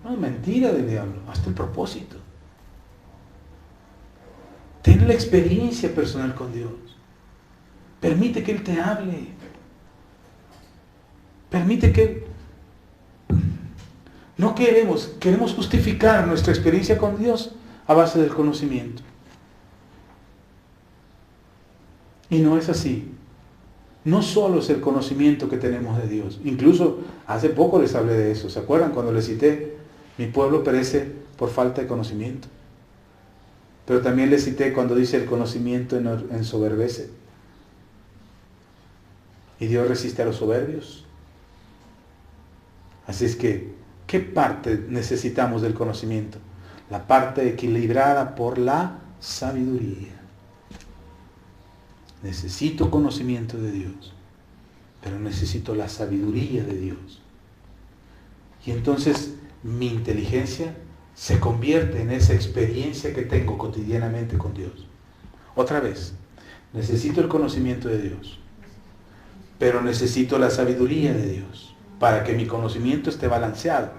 S1: No, es mentira del diablo, hasta el propósito. Ten la experiencia personal con Dios. Permite que Él te hable. Permite que no queremos justificar nuestra experiencia con Dios a base del conocimiento. Y no es así. No solo es el conocimiento que tenemos de Dios. Incluso hace poco les hablé de eso. ¿Se acuerdan cuando les cité? Mi pueblo perece por falta de conocimiento. Pero también les cité cuando dice el conocimiento ensoberbece. Y Dios resiste a los soberbios. Así es que, ¿qué parte necesitamos del conocimiento? La parte equilibrada por la sabiduría. Necesito conocimiento de Dios, pero necesito la sabiduría de Dios. Y entonces mi inteligencia se convierte en esa experiencia que tengo cotidianamente con Dios. Otra vez, necesito el conocimiento de Dios, pero necesito la sabiduría de Dios para que mi conocimiento esté balanceado.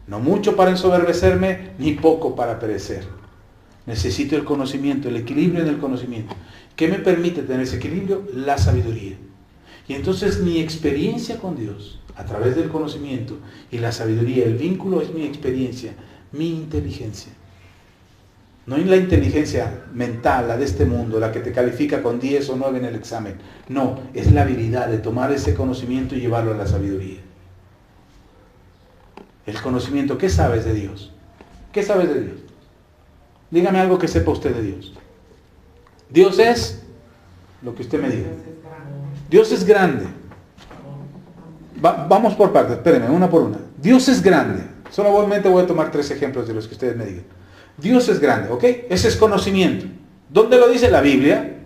S1: No mucho para ensoberbecerme, ni poco para perecer. Necesito el conocimiento, el equilibrio en el conocimiento. ¿Qué me permite tener ese equilibrio? La sabiduría. Y entonces mi experiencia con Dios, a través del conocimiento y la sabiduría, el vínculo es mi experiencia, mi inteligencia. No es la inteligencia mental, la de este mundo, la que te califica con 10 o 9 en el examen. No, es la habilidad de tomar ese conocimiento y llevarlo a la sabiduría. El conocimiento, ¿qué sabes de Dios? ¿Qué sabes de Dios? Dígame algo que sepa usted de Dios. Dios es lo que usted me diga. Dios es grande. Vamos por partes, espérenme, una por una. Dios es grande. Solamente voy a tomar 3 ejemplos de los que ustedes me digan. Dios es grande, ¿ok? Ese es conocimiento. ¿Dónde lo dice la Biblia?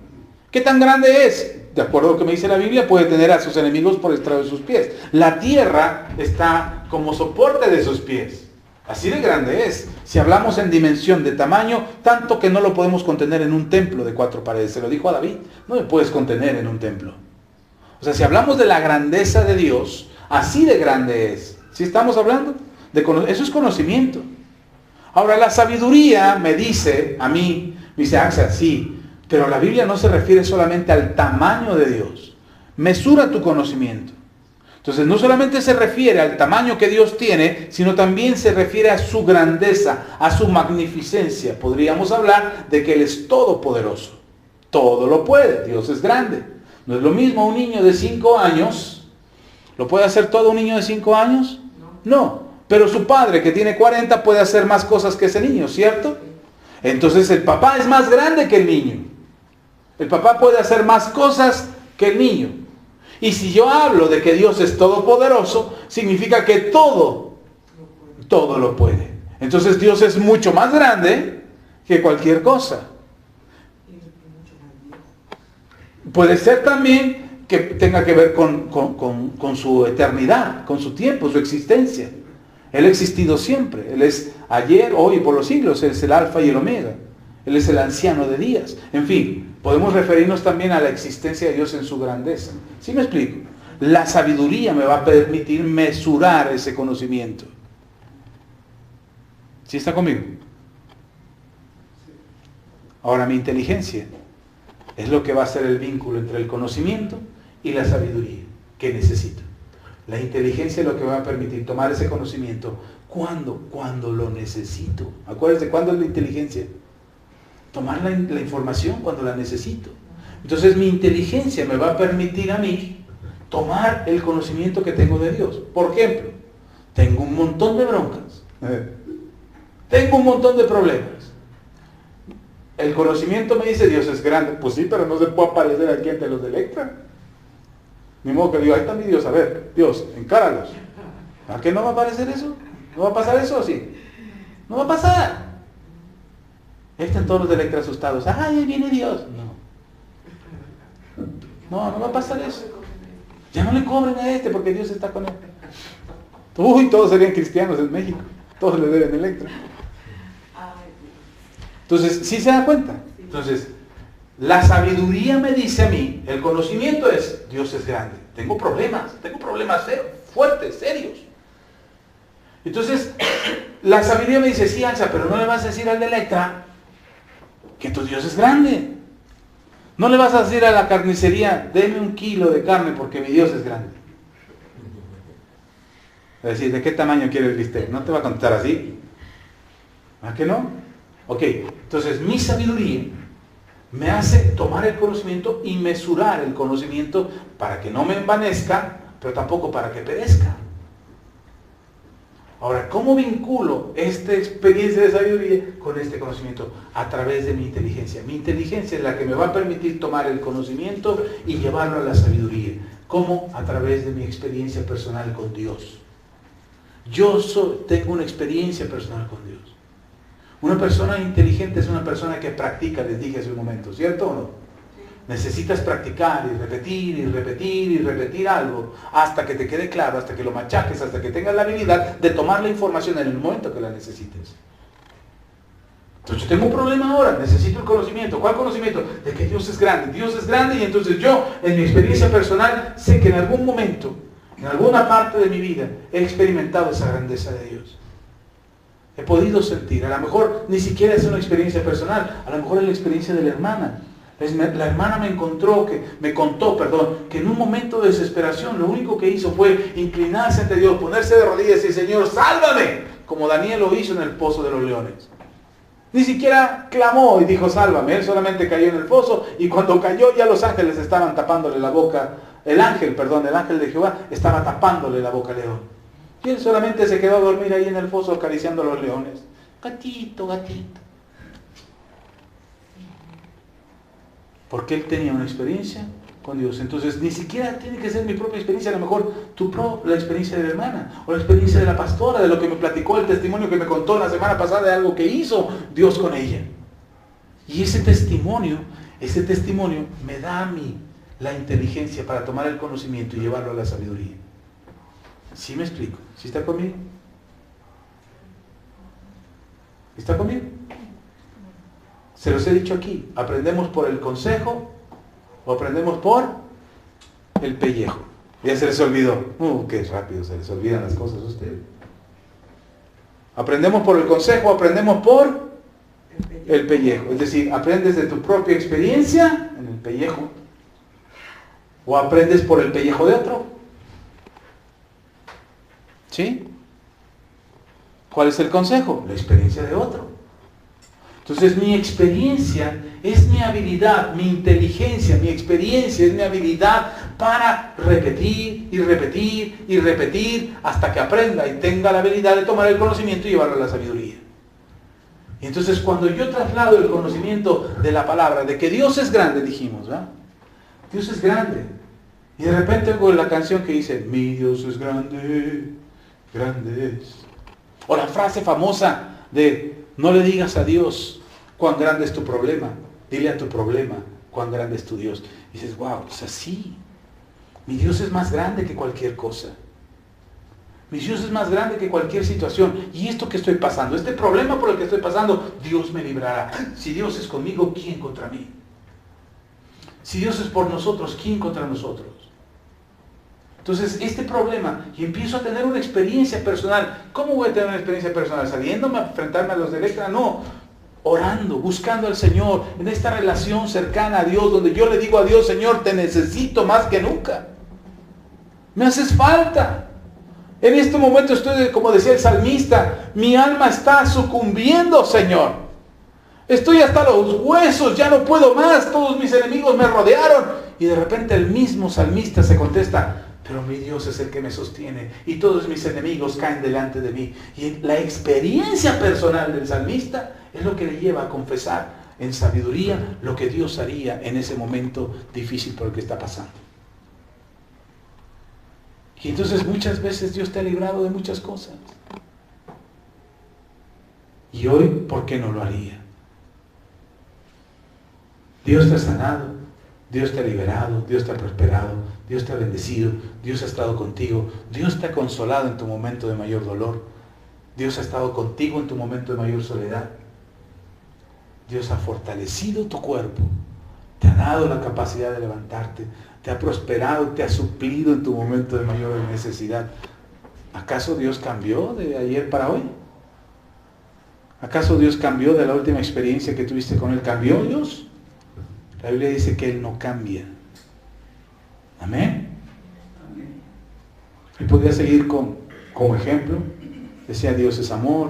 S1: ¿Qué tan grande es? De acuerdo a lo que me dice la Biblia, puede tener a sus enemigos por estrado de sus pies. La tierra está como soporte de sus pies. Así de grande es. Si hablamos en dimensión de tamaño, tanto que no lo podemos contener en un templo de 4 paredes. Se lo dijo a David, no me puedes contener en un templo. O sea, si hablamos de la grandeza de Dios, así de grande es. ¿Sí estamos hablando? Eso es conocimiento. Ahora, la sabiduría me dice, a mí, me dice, Axel, sí, pero la Biblia no se refiere solamente al tamaño de Dios. Mesura tu conocimiento. Entonces, no solamente se refiere al tamaño que Dios tiene, sino también se refiere a su grandeza, a su magnificencia. Podríamos hablar de que Él es todopoderoso. Todo lo puede. Dios es grande. No es lo mismo un niño de 5 años. ¿Lo puede hacer todo un niño de 5 años? No. Pero su padre, que tiene 40, puede hacer más cosas que ese niño, ¿cierto? Entonces, el papá es más grande que el niño. El papá puede hacer más cosas que el niño. Y si yo hablo de que Dios es todopoderoso, significa que todo lo puede. Entonces Dios es mucho más grande que cualquier cosa. Puede ser también que tenga que ver con su eternidad, con su tiempo, su existencia. Él ha existido siempre. Él es ayer, hoy y por los siglos. Él es el alfa y el omega. Él es el anciano de días. En fin, podemos referirnos también a la existencia de Dios en su grandeza. ¿Sí me explico? La sabiduría me va a permitir mesurar ese conocimiento. ¿Sí está conmigo? Ahora, mi inteligencia es lo que va a ser el vínculo entre el conocimiento y la sabiduría que necesito. La inteligencia es lo que me va a permitir tomar ese conocimiento. ¿Cuándo? Cuando lo necesito. Acuérdense, ¿cuándo es la inteligencia? Tomar la información cuando la necesito. Entonces mi inteligencia me va a permitir a mí tomar el conocimiento que tengo de Dios. Por ejemplo, tengo un montón de broncas. Tengo un montón de problemas. El conocimiento me dice Dios es grande. Pues sí, pero no se puede aparecer aquí ante los de Electra. Ni modo que digo, ahí está mi Dios, a ver, Dios, encáralos. ¿A qué no va a aparecer eso? ¿No va a pasar eso? Sí. No va a pasar. Ahí están todos los de Electra asustados. ¡Ay, ahí viene Dios! No. No va a pasar eso. Ya no le cobren a este porque Dios está con él. Uy, todos serían cristianos en México. Todos le deben Electra. Entonces, ¿sí se da cuenta? Entonces, la sabiduría me dice a mí, el conocimiento es, Dios es grande. Tengo problemas fuertes, serios. Entonces, la sabiduría me dice, sí, Ansa, pero no le vas a decir al de Electra que tu Dios es grande. No le vas a decir a la carnicería, deme 1 kilo de carne porque mi Dios es grande. Es decir, ¿de qué tamaño quiere el bistec? No te va a contestar así. ¿A qué no? Ok, entonces mi sabiduría me hace tomar el conocimiento y mesurar el conocimiento para que no me envanezca, pero tampoco para que perezca. Ahora, ¿cómo vinculo esta experiencia de sabiduría con este conocimiento? A través de mi inteligencia. Mi inteligencia es la que me va a permitir tomar el conocimiento y llevarlo a la sabiduría. ¿Cómo? A través de mi experiencia personal con Dios. Yo tengo una experiencia personal con Dios. Una persona inteligente es una persona que practica, les dije hace un momento, ¿cierto o no? Necesitas practicar y repetir y repetir y repetir algo hasta que te quede claro, hasta que lo machaques, hasta que tengas la habilidad de tomar la información en el momento que la necesites. Entonces yo tengo un problema ahora, necesito el conocimiento. ¿Cuál conocimiento? De que Dios es grande. Dios es grande y entonces yo, en mi experiencia personal, sé que en algún momento, en alguna parte de mi vida, he experimentado esa grandeza de Dios. He podido sentir, a lo mejor ni siquiera es una experiencia personal, a lo mejor es la experiencia de la hermana. La hermana me contó, que en un momento de desesperación lo único que hizo fue inclinarse ante Dios, ponerse de rodillas y decir, Señor, sálvame, como Daniel lo hizo en el pozo de los leones. Ni siquiera clamó y dijo, sálvame, él solamente cayó en el pozo y cuando cayó ya los ángeles estaban tapándole la boca, el ángel de Jehová estaba tapándole la boca al león. Y él solamente se quedó a dormir ahí en el foso acariciando a los leones. Gatito, gatito. Porque él tenía una experiencia con Dios. Entonces, ni siquiera tiene que ser mi propia experiencia, a lo mejor la experiencia de la hermana, o la experiencia de la pastora, de lo que me platicó, el testimonio que me contó la semana pasada de algo que hizo Dios con ella. Y ese testimonio me da a mí la inteligencia para tomar el conocimiento y llevarlo a la sabiduría. ¿Sí me explico? ¿Sí está conmigo? ¿Está conmigo? Se los he dicho aquí, ¿aprendemos por el consejo o aprendemos por el pellejo? Ya se les olvidó. Qué rápido se les olvidan las cosas a ustedes. ¿Aprendemos por el consejo o aprendemos por el pellejo? Es decir, ¿aprendes de tu propia experiencia en el pellejo o aprendes por el pellejo de otro? ¿Sí? ¿Cuál es el consejo? La experiencia de otro. Entonces mi experiencia es mi habilidad, mi inteligencia, mi experiencia es mi habilidad para repetir y repetir y repetir hasta que aprenda y tenga la habilidad de tomar el conocimiento y llevarlo a la sabiduría. Y entonces cuando yo traslado el conocimiento de la palabra, de que Dios es grande, dijimos, ¿verdad? Dios es grande. Y de repente oigo la canción que dice, mi Dios es grande, grande es. O la frase famosa de, no le digas a Dios cuán grande es tu problema, dile a tu problema cuán grande es tu Dios. Y dices, wow, es así. Mi Dios es más grande que cualquier cosa. Mi Dios es más grande que cualquier situación. Y esto que estoy pasando, este problema por el que estoy pasando, Dios me librará. Si Dios es conmigo, ¿quién contra mí? Si Dios es por nosotros, ¿quién contra nosotros? Entonces, este problema, y empiezo a tener una experiencia personal. ¿Cómo voy a tener una experiencia personal? ¿Saliéndome a enfrentarme a los de Electra? No. Orando, buscando al Señor, en esta relación cercana a Dios, donde yo le digo a Dios, Señor, te necesito más que nunca. Me haces falta. En este momento estoy, como decía el salmista, mi alma está sucumbiendo, Señor. Estoy hasta los huesos, ya no puedo más, todos mis enemigos me rodearon. Y de repente el mismo salmista se contesta, pero mi Dios es el que me sostiene y todos mis enemigos caen delante de mí. Y la experiencia personal del salmista es lo que le lleva a confesar en sabiduría lo que Dios haría en ese momento difícil por el que está pasando. Y entonces muchas veces Dios te ha librado de muchas cosas. Y hoy, ¿por qué no lo haría? Dios te ha sanado, Dios te ha liberado, Dios te ha prosperado, Dios te ha bendecido, Dios ha estado contigo, Dios te ha consolado en tu momento de mayor dolor, Dios ha estado contigo en tu momento de mayor soledad, Dios ha fortalecido tu cuerpo, te ha dado la capacidad de levantarte, te ha prosperado, te ha suplido en tu momento de mayor necesidad. ¿Acaso Dios cambió de ayer para hoy? ¿Acaso Dios cambió de la última experiencia que tuviste con Él? ¿Cambió Dios? La Biblia dice que Él no cambia. Amén. Y podría seguir como ejemplo. Decía, Dios es amor,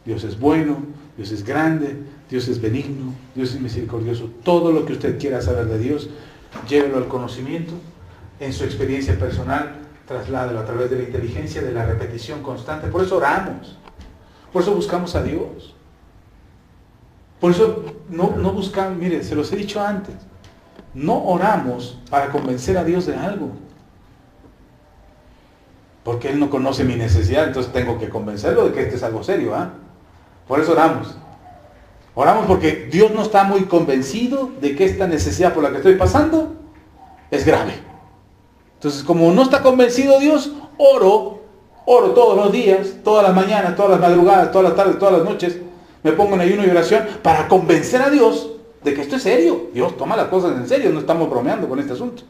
S1: Dios es bueno, Dios es grande, Dios es benigno, Dios es misericordioso. Todo lo que usted quiera saber de Dios, llévelo al conocimiento, en su experiencia personal, trasládelo a través de la inteligencia, de la repetición constante. Por eso oramos, por eso buscamos a Dios. Por eso no buscamos, mire, se los he dicho antes, no oramos para convencer a Dios de algo. Porque Él no conoce mi necesidad, entonces tengo que convencerlo de que este es algo serio. Por eso oramos. Oramos porque Dios no está muy convencido de que esta necesidad por la que estoy pasando es grave. Entonces, como no está convencido Dios, oro todos los días, todas las mañanas, todas las madrugadas, todas las tardes, todas las noches. Me pongo en ayuno y oración para convencer a Dios de que esto es serio. Dios toma las cosas en serio, no estamos bromeando con este asunto.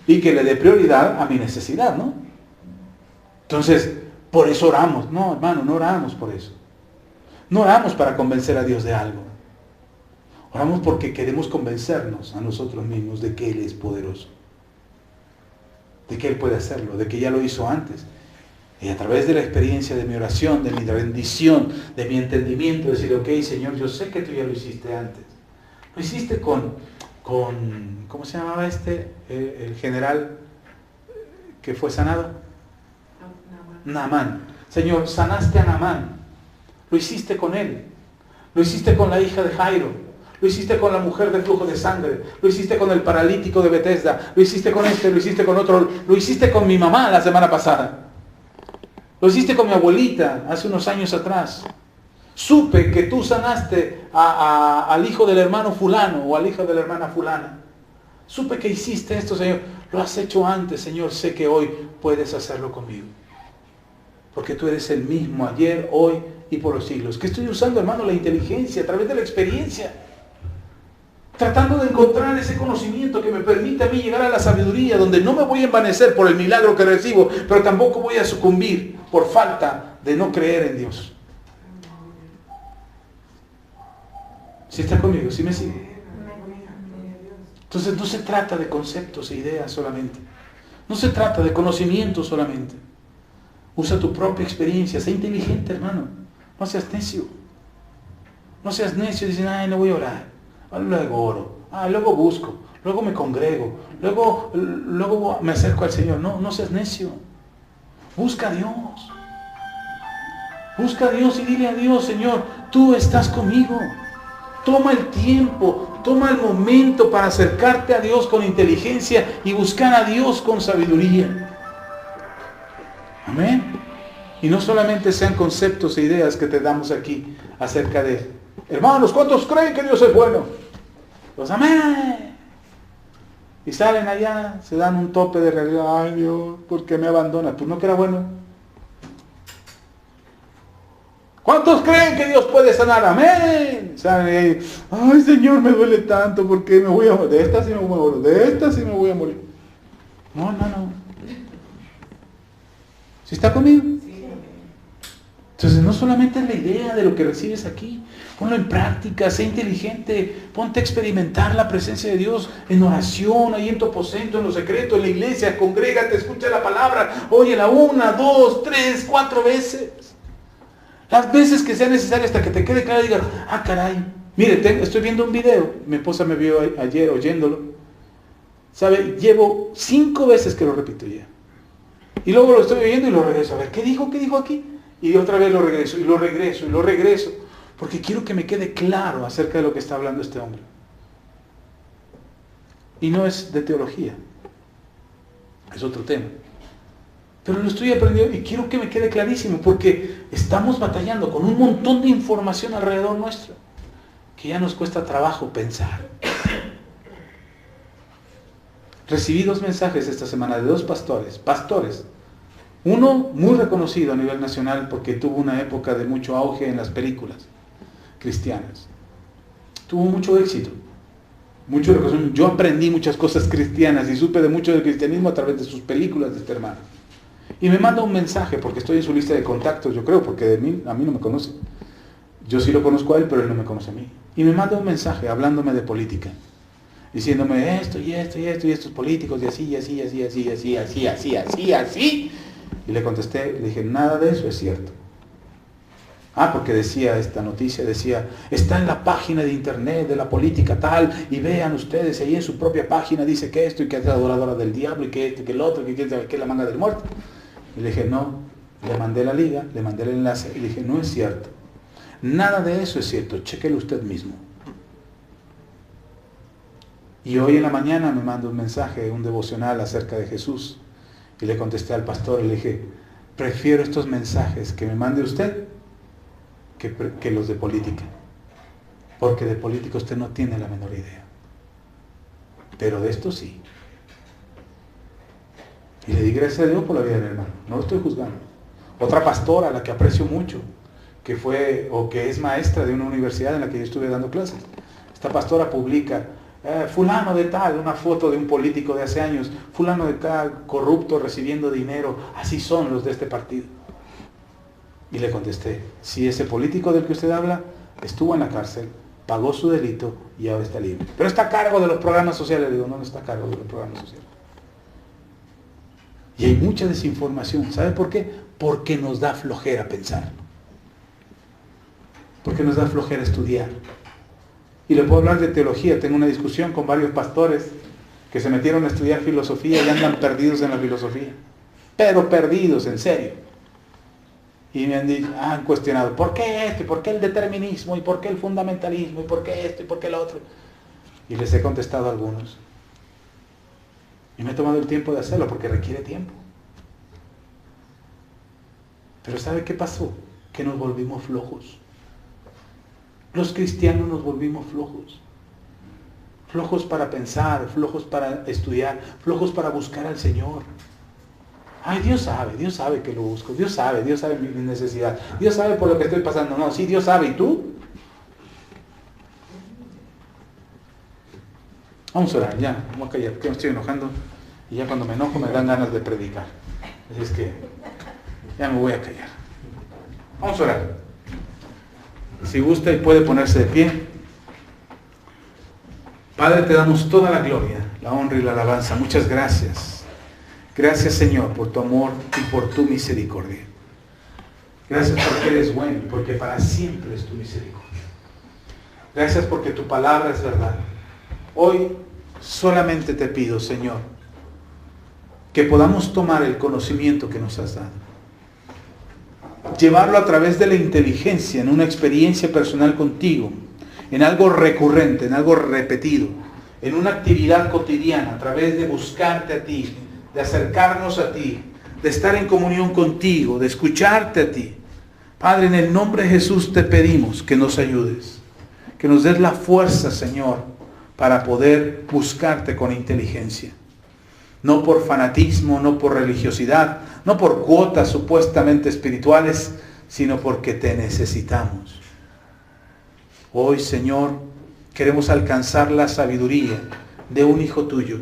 S1: Y que le dé prioridad a mi necesidad, ¿no? Entonces, por eso oramos. No, hermano, no oramos por eso. No oramos para convencer a Dios de algo. Oramos porque queremos convencernos a nosotros mismos de que Él es poderoso. De que Él puede hacerlo, de que ya lo hizo antes. Y a través de la experiencia de mi oración, de mi rendición, de mi entendimiento, decir, ok, Señor, yo sé que tú ya lo hiciste antes. Lo hiciste con ¿cómo se llamaba el general que fue sanado? Naamán. Señor, sanaste a Naamán. Lo hiciste con él. Lo hiciste con la hija de Jairo. Lo hiciste con la mujer del flujo de sangre. Lo hiciste con el paralítico de Betesda. Lo hiciste con lo hiciste con otro. Lo hiciste con mi mamá la semana pasada. Lo hiciste con mi abuelita hace unos años atrás. Supe que tú sanaste al hijo del hermano fulano o a la hija de la hermana fulana. Supe que hiciste esto, Señor. Lo has hecho antes, Señor. Sé que hoy puedes hacerlo conmigo. Porque tú eres el mismo ayer, hoy y por los siglos. ¿Qué estoy usando, hermano? La inteligencia, a través de la experiencia. Tratando de encontrar ese conocimiento que me permita a mí llegar a la sabiduría, donde no me voy a envanecer por el milagro que recibo, pero tampoco voy a sucumbir por falta de no creer en Dios. ¿Sí está conmigo? ¿Sí me sigue? Entonces no se trata de conceptos e ideas solamente. No se trata de conocimiento solamente. Usa tu propia experiencia. Sé inteligente, hermano. No seas necio. No seas necio y dices, ay, no voy a orar. Luego oro. Luego busco. Luego me congrego. Luego me acerco al Señor. No seas necio. Busca a Dios. Busca a Dios y dile a Dios, Señor, tú estás conmigo. Toma el tiempo, toma el momento para acercarte a Dios con inteligencia y buscar a Dios con sabiduría. Amén. Y no solamente sean conceptos e ideas que te damos aquí acerca de, hermanos, ¿cuántos creen que Dios es bueno? Pues amén. Y salen allá, se dan un tope de realidad. Ay Dios, ¿por qué me abandona? Pues no que era bueno. ¿Cuántos creen que Dios puede sanar? Amén. Salen ahí, ay Señor, me duele tanto, ¿por qué me voy a morir? De esta sí me voy a morir, de esta sí me voy a morir. No. ¿Sí está conmigo? Entonces no solamente es la idea de lo que recibes aquí, ponlo en práctica, sé inteligente, ponte a experimentar la presencia de Dios en oración, ahí en tu aposento, en lo secreto, en la iglesia, congrégate, escucha la palabra, óyela 1, 2, 3, 4 veces. Las veces que sea necesario hasta que te quede claro y digas, ah caray, mire, estoy viendo un video, mi esposa me vio ayer oyéndolo, ¿sabe? Llevo 5 veces que lo repito ya. Y luego lo estoy oyendo y lo regreso, a ver, ¿qué dijo aquí? Y otra vez lo regreso, y lo regreso, porque quiero que me quede claro acerca de lo que está hablando este hombre. Y no es de teología, es otro tema. Pero lo estoy aprendiendo y quiero que me quede clarísimo, porque estamos batallando con un montón de información alrededor nuestro, que ya nos cuesta trabajo pensar. Recibí 2 mensajes esta semana de 2 pastores. Uno muy reconocido a nivel nacional porque tuvo una época de mucho auge en las películas cristianas. Tuvo mucho éxito, mucho reconocimiento. Yo aprendí muchas cosas cristianas y supe de mucho del cristianismo a través de sus películas de este hermano. Y me manda un mensaje, porque estoy en su lista de contactos, yo creo, porque a mí no me conoce. Yo sí lo conozco a él, pero él no me conoce a mí. Y me manda un mensaje hablándome de política, diciéndome esto y estos políticos y así. Y le contesté, le dije, nada de eso es cierto. Porque decía esta noticia, está en la página de internet de la política tal, y vean ustedes, ahí en su propia página dice que esto, y que es adoradora del diablo, y que esto, y que el otro, y que es la manga del muerto. Y le dije, no, le mandé la liga, le mandé el enlace, y le dije, no es cierto. Nada de eso es cierto, chéquelo usted mismo. Y hoy en la mañana me manda un mensaje, un devocional acerca de Jesús. Y le contesté al pastor y le dije, prefiero estos mensajes que me mande usted que los de política. Porque de política usted no tiene la menor idea. Pero de esto sí. Y le di gracias a Dios por la vida de mi hermano. No lo estoy juzgando. Otra pastora, a la que aprecio mucho, que es maestra de una universidad en la que yo estuve dando clases. Esta pastora publica, fulano de tal, una foto de un político de hace años, fulano de tal, corrupto, recibiendo dinero, así son los de este partido. Y le contesté, si ese político del que usted habla estuvo en la cárcel, pagó su delito y ahora está libre. Pero está a cargo de los programas sociales. Le digo, no está a cargo de los programas sociales. Y hay mucha desinformación. ¿Sabe por qué? Porque nos da flojera pensar. Porque nos da flojera estudiar. Y le puedo hablar de teología. Tengo una discusión con varios pastores que se metieron a estudiar filosofía y andan perdidos en la filosofía. Pero perdidos, en serio. Y me han cuestionado, ¿por qué esto? ¿Y por qué el determinismo? ¿Y por qué el fundamentalismo? ¿Y por qué esto? ¿Y por qué lo otro? Y les he contestado a algunos. Y me he tomado el tiempo de hacerlo porque requiere tiempo. Pero ¿sabe qué pasó? Que nos volvimos flojos. Los cristianos nos volvimos flojos. Flojos para pensar, flojos para estudiar, flojos para buscar al Señor. Ay, Dios sabe que lo busco, Dios sabe mi necesidad, Dios sabe por lo que estoy pasando. No, sí, Dios sabe, ¿y tú? Vamos a orar, ya, vamos a callar, porque me estoy enojando, y ya cuando me enojo me dan ganas de predicar. Así es que ya me voy a callar. Vamos a orar. Si gusta y puede ponerse de pie. Padre, te damos toda la gloria, la honra y la alabanza. Muchas gracias. Gracias, Señor, por tu amor y por tu misericordia. Gracias porque eres bueno, porque para siempre es tu misericordia. Gracias porque tu palabra es verdad. Hoy solamente te pido, Señor, que podamos tomar el conocimiento que nos has dado, llevarlo a través de la inteligencia, en una experiencia personal contigo, en algo recurrente, en algo repetido, en una actividad cotidiana, a través de buscarte a ti, de acercarnos a ti, de estar en comunión contigo, de escucharte a ti. Padre, en el nombre de Jesús te pedimos que nos ayudes, que nos des la fuerza, Señor, para poder buscarte con inteligencia. No por fanatismo, no por religiosidad, no por cuotas supuestamente espirituales, sino porque te necesitamos. Hoy, Señor, queremos alcanzar la sabiduría de un hijo tuyo,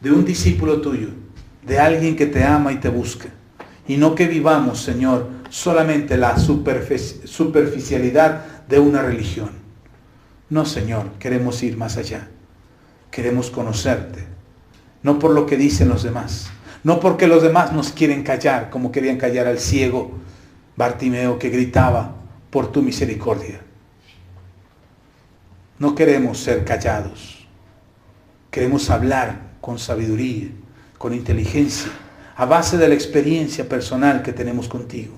S1: de un discípulo tuyo, de alguien que te ama y te busca. Y no que vivamos, Señor, solamente la superficialidad de una religión. No, Señor, queremos ir más allá. Queremos conocerte. No por lo que dicen los demás. No porque los demás nos quieren callar, como querían callar al ciego Bartimeo que gritaba por tu misericordia. No queremos ser callados. Queremos hablar con sabiduría, con inteligencia, a base de la experiencia personal que tenemos contigo.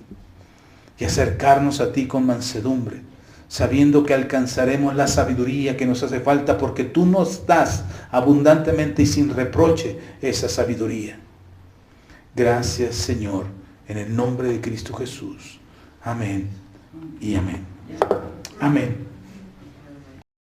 S1: Y acercarnos a ti con mansedumbre, sabiendo que alcanzaremos la sabiduría que nos hace falta porque tú nos das abundantemente y sin reproche esa sabiduría. Gracias, Señor, en el nombre de Cristo Jesús. Amén y amén. Amén.